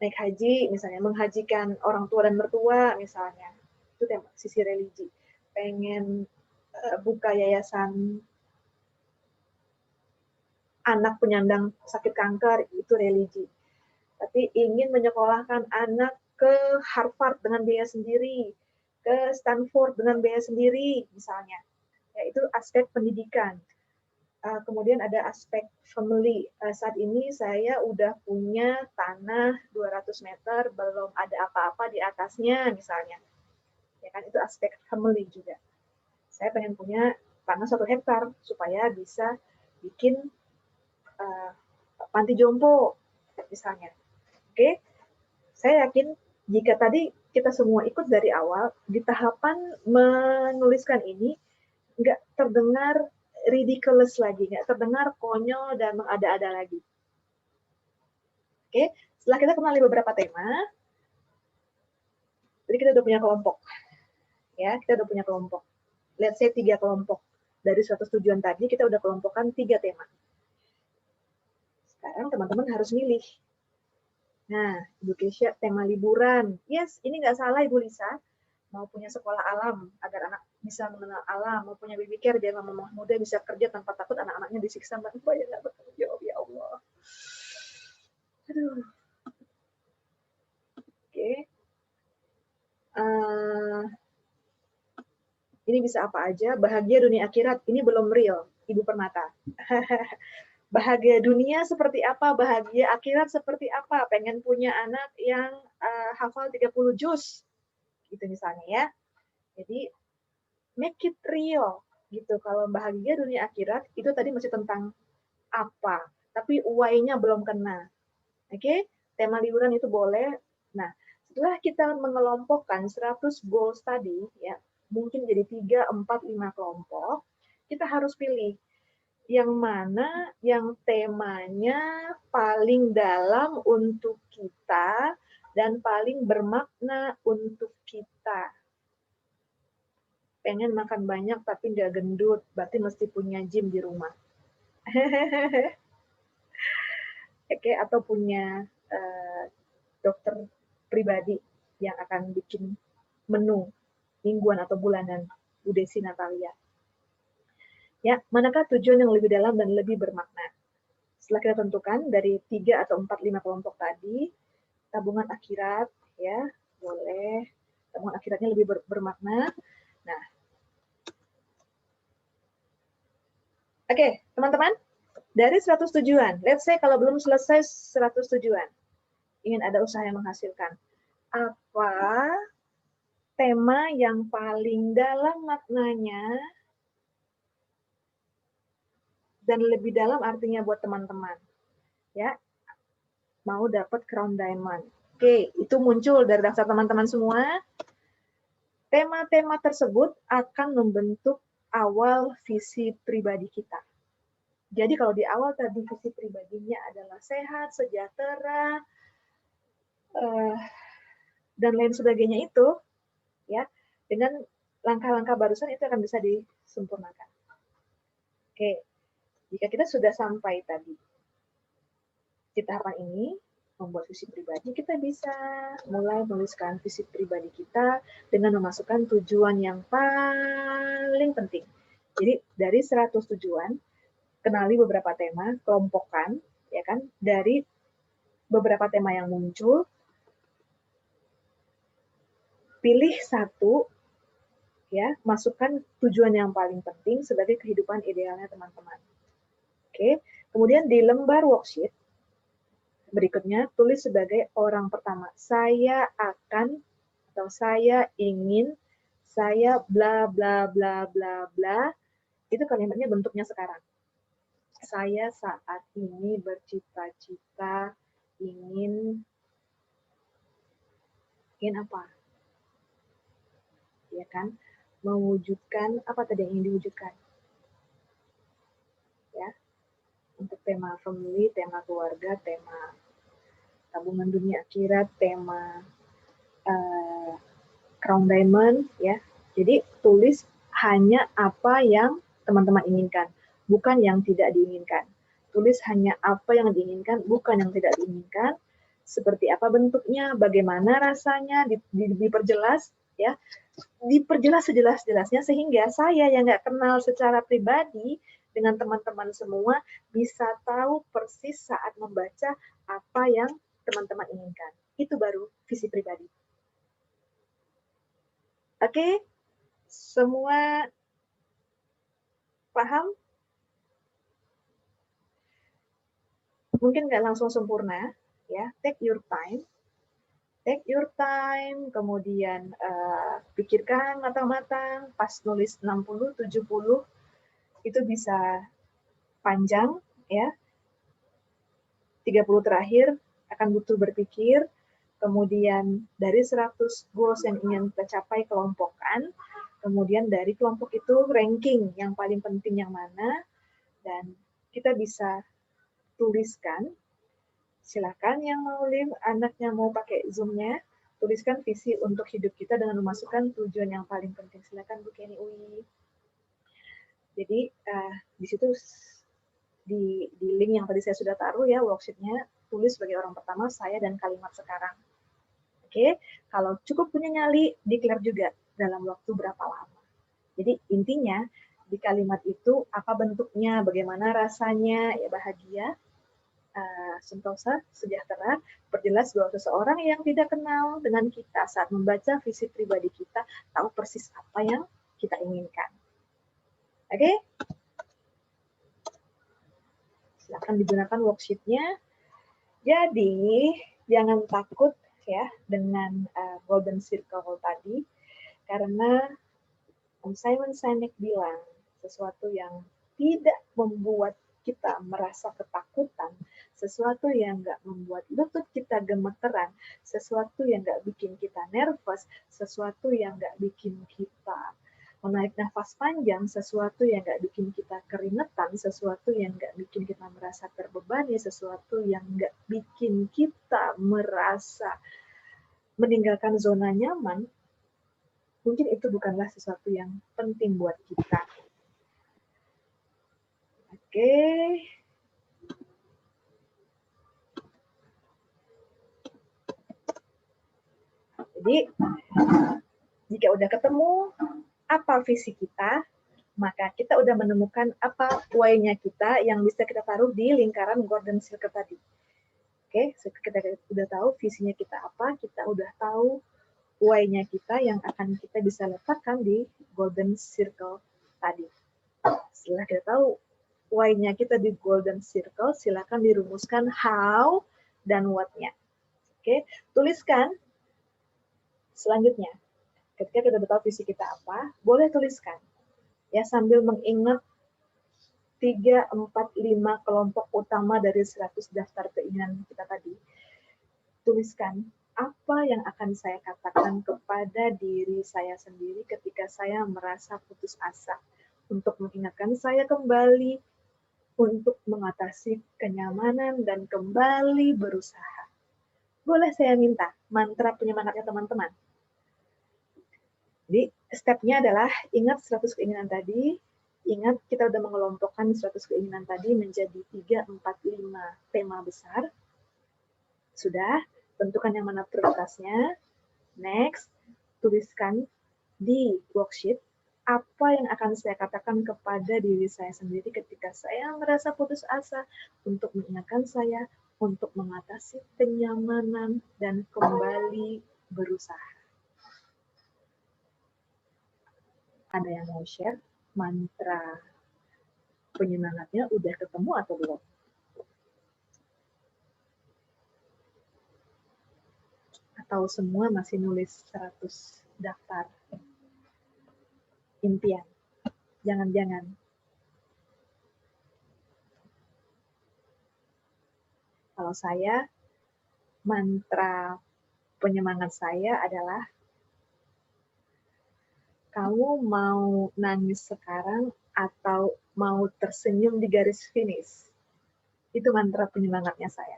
naik haji, misalnya menghajikan orang tua dan mertua, misalnya. Itu tema sisi religi. Pengen buka yayasan anak penyandang sakit kanker, itu religi. Tapi ingin menyekolahkan anak ke Harvard dengan biaya sendiri, ke Stanford dengan biaya sendiri, misalnya. Ya, itu aspek pendidikan. Kemudian ada aspek family. Saat ini saya udah punya tanah 200 meter, belum ada apa-apa di atasnya, misalnya. Ya kan, itu aspek family juga. Saya pengen punya tanah 1 hektar supaya bisa bikin panti jompo, misalnya. Oke, saya yakin jika tadi kita semua ikut dari awal, di tahapan menuliskan ini, nggak terdengar ridiculous lagi, nggak terdengar konyol dan mengada-ada lagi. Oke, setelah kita kenali beberapa tema, jadi kita udah punya kelompok. Ya, kita udah punya kelompok. Let's say 3 kelompok. Dari 100 tujuan tadi, kita udah kelompokkan 3 tema. Sekarang teman-teman harus milih. Nah, Ibu Kesha, tema liburan. Yes, ini nggak salah Ibu Lisa. Mau punya sekolah alam, agar anak bisa mengenal alam. Mau punya baby care, biar mama muda bisa kerja tanpa takut anak-anaknya disiksa. Mbak, ya nggak bertanggung jawab, ya Allah. Aduh. Oke. Ini bisa apa aja. Bahagia dunia akhirat. Ini belum real, Ibu Permata. Bahagia dunia seperti apa, bahagia akhirat seperti apa. Pengen punya anak yang hafal 30 juz, gitu misalnya ya. Jadi, make it real, gitu. Kalau bahagia dunia akhirat, itu tadi masih tentang apa. Tapi why-nya belum kena. Oke? Tema liburan itu boleh. Nah, setelah kita mengelompokkan 100 goals tadi, ya, mungkin jadi 3, 4, 5 kelompok, kita harus pilih yang mana yang temanya paling dalam untuk kita dan paling bermakna untuk kita. Pengen makan banyak tapi nggak gendut, berarti mesti punya gym di rumah. Oke, atau punya dokter pribadi yang akan bikin menu mingguan atau bulanan Bu Desi Natalia. Ya, manakah tujuan yang lebih dalam dan lebih bermakna? Setelah kita tentukan dari 3 atau 4, 5 kelompok tadi, tabungan akhirat, ya, boleh. Tabungan akhiratnya lebih bermakna. Nah, oke, teman-teman, dari 100 tujuan, let's say kalau belum selesai 100 tujuan, ingin ada usaha yang menghasilkan, apa tema yang paling dalam maknanya dan lebih dalam artinya buat teman-teman, ya, mau dapat crown diamond. Oke, itu muncul dari daftar teman-teman semua. Tema-tema tersebut akan membentuk awal visi pribadi kita. Jadi kalau di awal tadi visi pribadinya adalah sehat, sejahtera, dan lain sebagainya itu, ya, dengan langkah-langkah barusan itu akan bisa disempurnakan. Oke, jika kita sudah sampai tadi di tahapan ini, membuat visi pribadi, kita bisa mulai menuliskan visi pribadi kita dengan memasukkan tujuan yang paling penting. Jadi dari 100 tujuan, kenali beberapa tema, kelompokkan, ya kan, dari beberapa tema yang muncul, pilih satu, ya, masukkan tujuan yang paling penting sebagai kehidupan idealnya teman-teman. Oke, kemudian di lembar worksheet berikutnya tulis sebagai orang pertama, saya akan atau saya ingin, saya bla bla bla bla bla, itu kalimatnya bentuknya sekarang. Saya saat ini bercita-cita ingin apa? Ya kan? Mewujudkan apa tadi yang ingin diwujudkan? Ya. Untuk tema family, tema keluarga, tema tabungan dunia akhirat, tema crown diamond, ya. Jadi tulis hanya apa yang teman-teman inginkan, bukan yang tidak diinginkan. Tulis hanya apa yang diinginkan, bukan yang tidak diinginkan. Seperti apa bentuknya, bagaimana rasanya, diperjelas, ya. Diperjelas sejelas-jelasnya sehingga saya yang nggak kenal secara pribadi dengan teman-teman semua bisa tahu persis saat membaca apa yang teman-teman inginkan. Itu baru visi pribadi. Oke, semua paham? Mungkin nggak langsung sempurna, ya. Take your time. Take your time, kemudian pikirkan matang-matang, pas nulis 60, 70, itu bisa panjang, ya. 30 terakhir akan butuh berpikir, kemudian dari 100 goals yang ingin kita capai kelompokkan, kemudian dari kelompok itu ranking yang paling penting yang mana, dan kita bisa tuliskan. Silakan yang mau live, anaknya mau pakai Zoom-nya, tuliskan visi untuk hidup kita dengan memasukkan tujuan yang paling penting. Silakan Bu Kenny Uwi. Jadi di situ di link yang tadi saya sudah taruh ya worksheet-nya, tulis sebagai orang pertama saya dan kalimat sekarang. Oke, kalau cukup punya nyali, declare juga dalam waktu berapa lama. Jadi intinya di kalimat itu apa bentuknya, bagaimana rasanya, ya bahagia, sentosa, sejahtera, perjelas bahwa seseorang yang tidak kenal dengan kita saat membaca visi pribadi kita tahu persis apa yang kita inginkan. Oke? Silakan digunakan worksheet-nya. Jadi, jangan takut ya dengan golden circle tadi, karena Simon Sinek bilang sesuatu yang tidak membuat kita merasa ketakutan, sesuatu yang nggak membuat lutut kita gemeteran, sesuatu yang nggak bikin kita nervous, sesuatu yang nggak bikin kita menarik nafas panjang, sesuatu yang nggak bikin kita keringetan, sesuatu yang nggak bikin kita merasa terbebani, sesuatu yang nggak bikin kita merasa meninggalkan zona nyaman, mungkin itu bukanlah sesuatu yang penting buat kita. Oke. Jadi, jika udah ketemu apa visi kita, maka kita udah menemukan apa why-nya kita yang bisa kita taruh di lingkaran golden circle tadi. Oke, kita udah tahu visinya kita apa, kita udah tahu why-nya kita yang akan kita bisa letakkan di golden circle tadi. Setelah kita tahu why-nya kita di golden circle, silakan dirumuskan how dan what-nya. Oke, tuliskan selanjutnya. Ketika kita udah tahu visi kita apa, boleh tuliskan ya sambil mengingat 3, 4, 5 kelompok utama dari 100 daftar keinginan kita tadi. Tuliskan apa yang akan saya katakan kepada diri saya sendiri ketika saya merasa putus asa untuk mengingatkan saya kembali untuk mengatasi kenyamanan dan kembali berusaha. Boleh saya minta mantra penyemangatnya teman-teman? Jadi stepnya adalah ingat 100 keinginan tadi, ingat kita udah mengelompokkan 100 keinginan tadi menjadi 3, 4, 5 tema besar. Sudah, tentukan yang mana prioritasnya. Next, tuliskan di worksheet apa yang akan saya katakan kepada diri saya sendiri ketika saya merasa putus asa untuk mengingatkan saya untuk mengatasi kenyamanan dan kembali berusaha. Ada yang mau share mantra penyemangatnya udah ketemu atau belum? Atau semua masih nulis 100 daftar impian? Jangan-jangan. Kalau saya, mantra penyemangat saya adalah kamu mau nangis sekarang atau mau tersenyum di garis finish? Itu mantra penyemangatnya saya.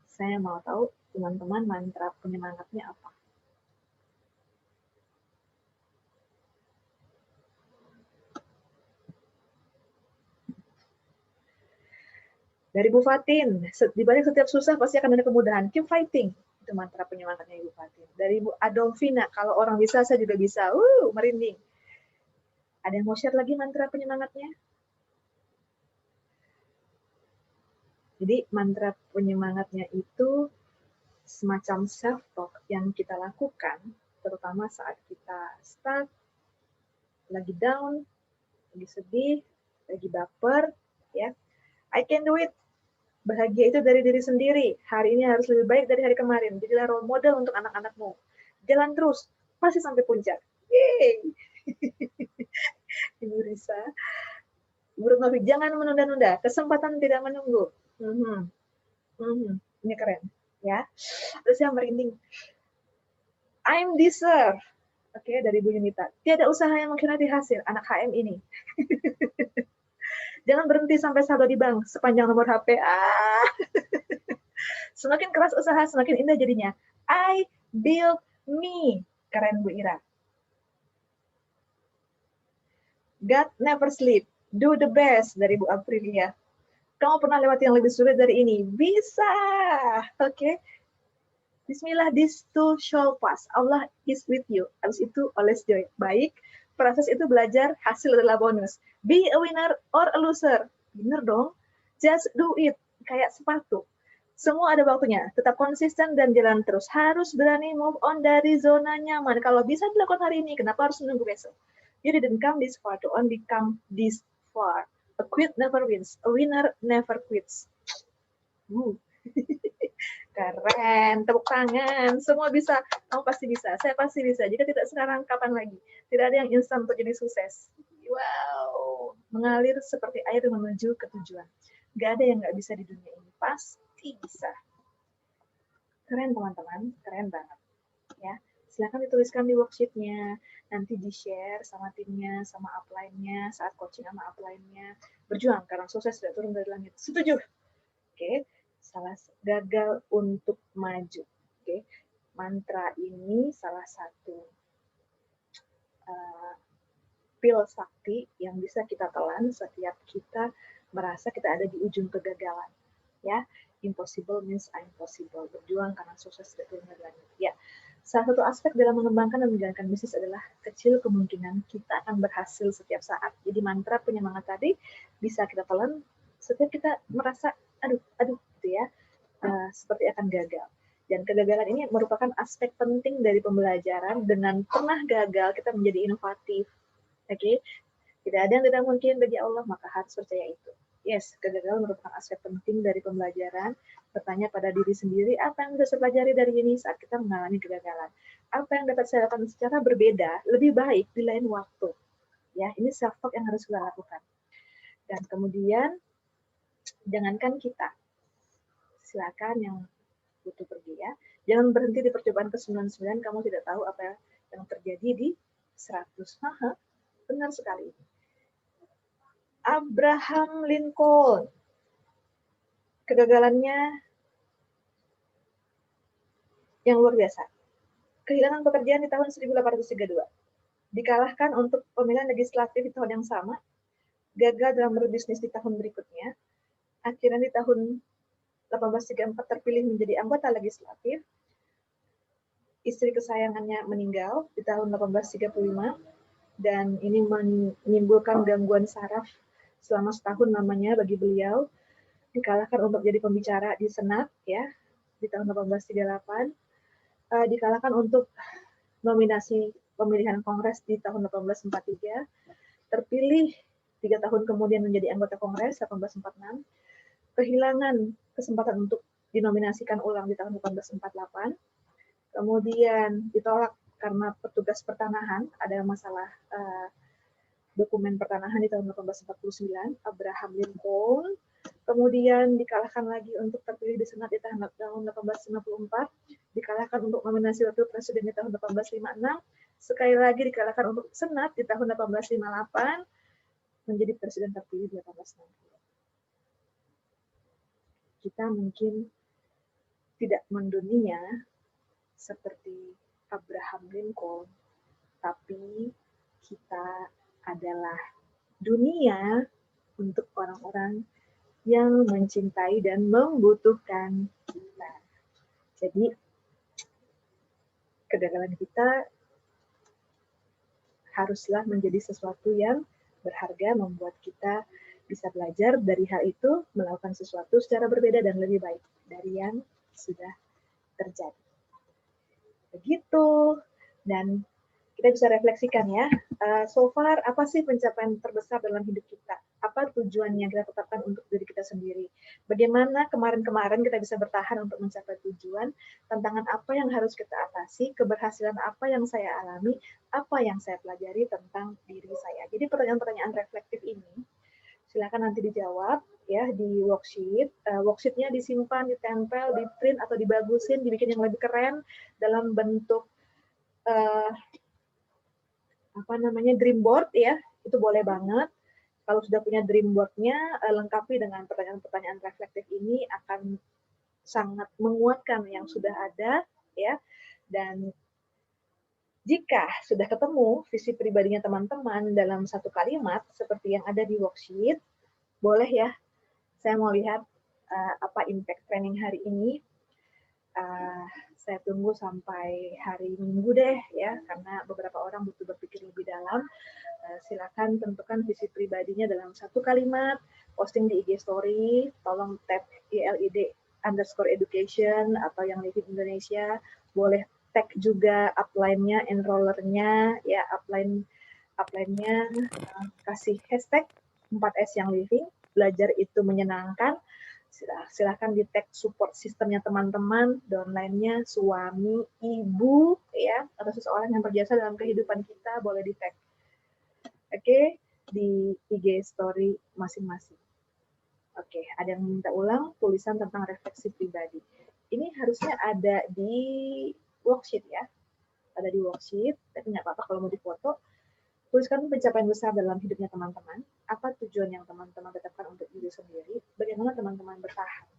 Saya mau tahu teman-teman mantra penyemangatnya apa. Dari Bu Fatin, di balik setiap susah pasti akan ada kemudahan. Keep fighting. Itu mantra penyemangatnya Ibu Fatin. Dari Bu Adolfina, kalau orang bisa, saya juga bisa. Merinding. Ada yang mau share lagi mantra penyemangatnya? Jadi mantra penyemangatnya itu semacam self-talk yang kita lakukan, terutama saat kita stuck, lagi down, lagi sedih, lagi baper, ya. I can do it. Bahagia itu dari diri sendiri. Hari ini harus lebih baik dari hari kemarin. Jadilah role model untuk anak-anakmu. Jalan terus, pasti sampai puncak. Yeay. Ibu Risa. Ibu Rutnovi, jangan menunda-nunda. Kesempatan tidak menunggu. Ini keren. Ya. Terus yang merinding. I'm deserve. Oke, dari Bu Yunita. Tiada usaha yang mengkhianati hasil. Anak HM ini. Jangan berhenti sampai saldo di bank sepanjang nomor HP. Semakin keras usaha, semakin indah jadinya. I build me. Keren Bu Ira. God never sleep. Do the best dari Bu Aprilia. Kamu pernah lewati yang lebih sulit dari ini? Bisa. Oke. Bismillah, this too shall pass. Allah is with you. Habis itu always joy. Baik. Proses itu belajar, hasil adalah bonus. Be a winner or a loser. Bener dong. Just do it. Kayak sepatu. Semua ada waktunya. Tetap konsisten dan jalan terus. Harus berani move on dari zona nyaman. Kalau bisa dilakukan hari ini, kenapa harus menunggu besok? You didn't come this far to only come this far. A quit never wins. A winner never quits. Keren, tepuk tangan. Semua bisa. Kamu pasti bisa. Saya pasti bisa. Jika tidak sekarang, kapan lagi? Tidak ada yang instan untuk jadi sukses. Wow. Mengalir seperti air menuju ke tujuan. Gak ada yang gak bisa di dunia ini. Pasti bisa. Keren, teman-teman. Keren banget. Ya. Silakan dituliskan di worksheet-nya. Nanti di-share sama timnya, sama upline-nya, saat coaching sama upline-nya. Berjuang, karena sukses tidak turun dari langit. Setuju? Oke. Salah gagal untuk maju. Oke. Mantra ini salah satu pil sakti yang bisa kita telan setiap kita merasa kita ada di ujung kegagalan. Ya, impossible means impossible. Berjuang karena sukses tidak turun dari langit. Ya, Salah satu aspek dalam mengembangkan dan menjalankan bisnis adalah kecil kemungkinan kita akan berhasil setiap saat. Jadi mantra penyemangat tadi bisa kita telan setiap kita merasa aduh gitu ya, seperti akan gagal. Dan kegagalan ini merupakan aspek penting dari pembelajaran. Dengan pernah gagal kita menjadi inovatif. Oke, tidak ada yang tidak mungkin bagi Allah, maka harus percaya itu. Yes, kegagalan merupakan aspek penting dari pembelajaran. Bertanya pada diri sendiri, apa yang bisa saya pelajari dari ini saat kita mengalami kegagalan? Apa yang dapat saya lakukan secara berbeda, lebih baik di lain waktu? Ya, ini self-talk yang harus kita lakukan. Dan kemudian, jangankan kita, silakan yang butuh pergi ya. Jangan berhenti di percobaan ke-99, kamu tidak tahu apa yang terjadi di 100. Haha, benar sekali. Abraham Lincoln. Kegagalannya yang luar biasa. Kehilangan pekerjaan di tahun 1832. Dikalahkan untuk pemilihan legislatif di tahun yang sama. Gagal dalam berbisnis di tahun berikutnya. Akhirnya di tahun 1834 terpilih menjadi anggota legislatif. Istri kesayangannya meninggal di tahun 1835. Dan ini menimbulkan gangguan saraf selama setahun namanya bagi beliau. Dikalahkan untuk jadi pembicara di Senat ya di tahun 1838, dikalahkan untuk nominasi pemilihan Kongres di tahun 1843, terpilih 3 tahun kemudian menjadi anggota Kongres 1846, kehilangan kesempatan untuk dinominasikan ulang di tahun 1848, kemudian ditolak karena petugas pertanahan, ada masalah dokumen pertanahan di tahun 1849, Abraham Lincoln, kemudian dikalahkan lagi untuk terpilih di Senat di tahun 1854, dikalahkan untuk nominasi wakil presiden di tahun 1856, sekali lagi dikalahkan untuk Senat di tahun 1858, menjadi presiden terpilih di 1860. Kita mungkin tidak mendunia seperti Abraham Lincoln, tapi kita adalah dunia untuk orang-orang yang mencintai dan membutuhkan kita. Jadi, kegagalan kita haruslah menjadi sesuatu yang berharga, membuat kita bisa belajar dari hal itu, melakukan sesuatu secara berbeda dan lebih baik dari yang sudah terjadi. Begitu. Dan kita bisa refleksikan ya, so far apa sih pencapaian terbesar dalam hidup kita? Apa tujuan yang kita tetapkan untuk diri kita sendiri? Bagaimana kemarin-kemarin kita bisa bertahan untuk mencapai tujuan? Tantangan apa yang harus kita atasi? Keberhasilan apa yang saya alami? Apa yang saya pelajari tentang diri saya? Jadi pertanyaan-pertanyaan reflektif ini silakan nanti dijawab ya di worksheet. Worksheetnya disimpan, ditempel, di print atau dibagusin, dibikin yang lebih keren dalam bentuk dream board ya, itu boleh banget. Kalau sudah punya dream board-nya, lengkapi dengan pertanyaan-pertanyaan reflektif ini akan sangat menguatkan yang sudah ada ya. Dan jika sudah ketemu visi pribadinya teman-teman dalam satu kalimat seperti yang ada di worksheet, boleh ya, saya mau lihat apa impact training hari ini. Saya tunggu sampai hari Minggu deh ya, karena beberapa orang butuh berpikir lebih dalam. Silakan tentukan visi pribadinya dalam satu kalimat, posting di IG story, tolong tag ILID_education atau yang Living Indonesia, boleh tag juga upline-nya, enrollernya, ya upline-nya kasih hashtag 4S yang living, belajar itu menyenangkan. Silahkan di tag support sistemnya teman-teman, downline-nya, suami, ibu, ya, atau seseorang yang berjasa dalam kehidupan kita, boleh di tag. Oke, di IG story masing-masing. Oke, ada yang minta ulang tulisan tentang refleksi pribadi. Ini harusnya ada di worksheet ya, ada di worksheet, tapi nggak apa-apa kalau mau difoto. Tuliskan pencapaian besar dalam hidupnya teman-teman, apa tujuan yang teman-teman tetapkan untuk diri sendiri, bagaimana teman-teman bertahan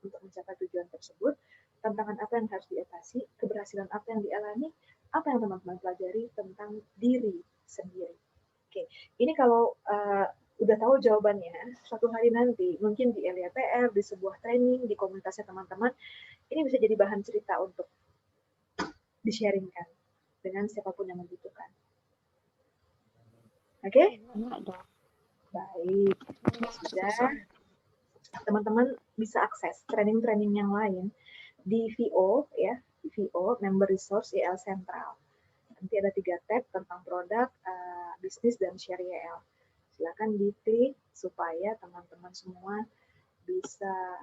untuk mencapai tujuan tersebut, tantangan apa yang harus diatasi, keberhasilan apa yang dialami, apa yang teman-teman pelajari tentang diri sendiri. Oke, ini kalau udah tahu jawabannya, suatu hari nanti mungkin di LYPR, di sebuah training, di komunitasnya teman-teman, ini bisa jadi bahan cerita untuk di-sharingkan dengan siapapun yang membutuhkan. Oke? Baik. Sudah. Teman-teman bisa akses training-training yang lain di VO, ya, VO Member Resource YL Sentral. Nanti ada 3 tab tentang produk, bisnis, dan share YL. Silakan diklik supaya teman-teman semua bisa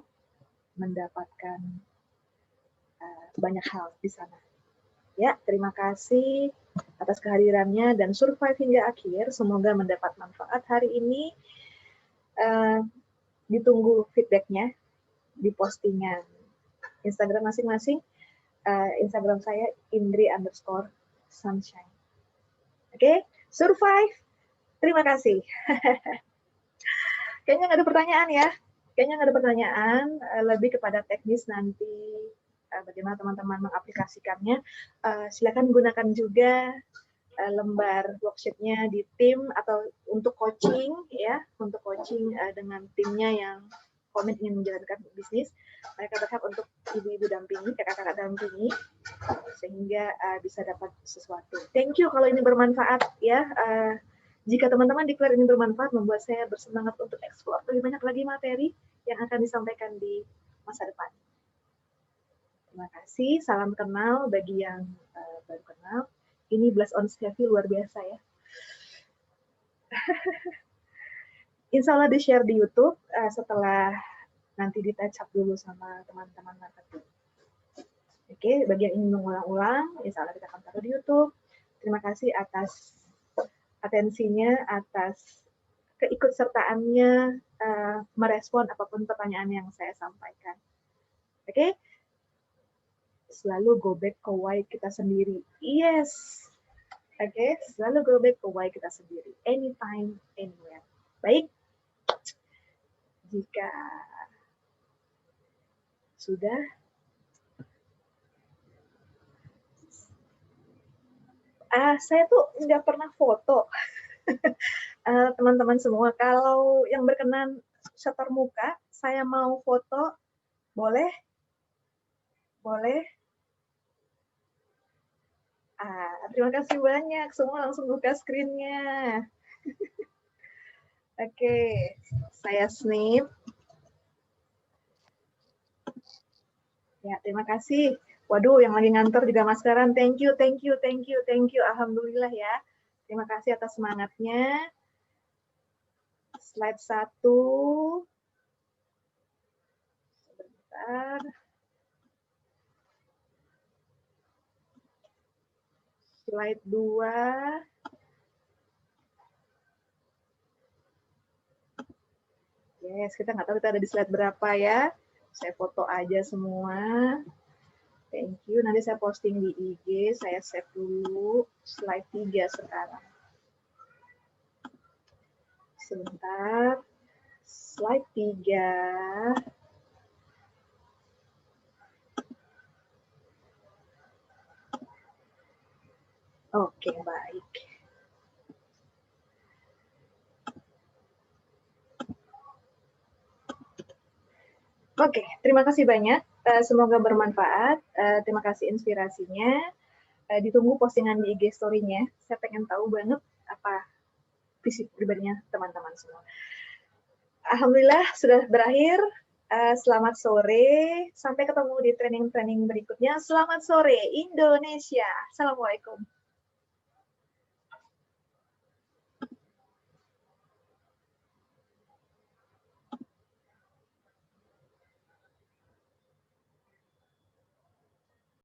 mendapatkan banyak hal di sana. Ya, terima kasih atas kehadirannya dan survive hingga akhir. Semoga mendapat manfaat hari ini. Ditunggu feedbacknya di postingan Instagram masing-masing. Instagram saya Indri_Sunshine. Oke, survive. Terima kasih. Kayaknya nggak ada pertanyaan ya. Kayaknya nggak ada pertanyaan. Lebih kepada teknis nanti bagaimana teman-teman mengaplikasikannya. Silakan gunakan juga lembar workshopnya di tim atau untuk coaching ya, untuk coaching dengan timnya yang komit ingin menjalankan bisnis. Mereka berhak untuk ibu-ibu dampingi, kakak-kakak dampingi, sehingga bisa dapat sesuatu. Thank you kalau ini bermanfaat ya. Jika teman-teman declare ini bermanfaat, membuat saya bersemangat untuk eksplor lebih banyak lagi materi yang akan disampaikan di masa depan. Terima kasih, salam kenal bagi yang baru kenal. Ini Blast on Steffi luar biasa ya. Insya Allah di-share di YouTube setelah nanti di-touch up dulu sama teman-teman marketing. Oke, bagi yang ingin mengulang-ulang, insya Allah kita akan taruh di YouTube. Terima kasih atas atensinya, atas keikutsertaannya, merespon apapun pertanyaan yang saya sampaikan. Oke? Selalu go back ke why kita sendiri. Yes! Oke, selalu go back ke why kita sendiri. Anytime, anywhere. Baik? Jika sudah, saya tuh nggak pernah foto. Teman-teman semua, kalau yang berkenan setor muka, saya mau foto, boleh? Boleh? Terima kasih banyak, semua langsung buka screen-nya. Oke, saya snip. Ya, terima kasih. Waduh, yang lagi ngantor juga maskeran. Thank you. Alhamdulillah ya. Terima kasih atas semangatnya. Slide 1. Sebentar. Slide 2. Yes, kita nggak tahu kita ada di slide berapa ya. Saya foto aja semua. Thank you. Nanti saya posting di IG. Saya save dulu. Slide 3 sekarang. Sebentar. Slide 3. Oke, baik. Oke, terima kasih banyak. Semoga bermanfaat. Terima kasih inspirasinya. Ditunggu postingan di IG story-nya. Saya pengen tahu banget apa visi pribadinya teman-teman semua. Alhamdulillah sudah berakhir. Selamat sore. Sampai ketemu di training-training berikutnya. Selamat sore Indonesia. Assalamualaikum.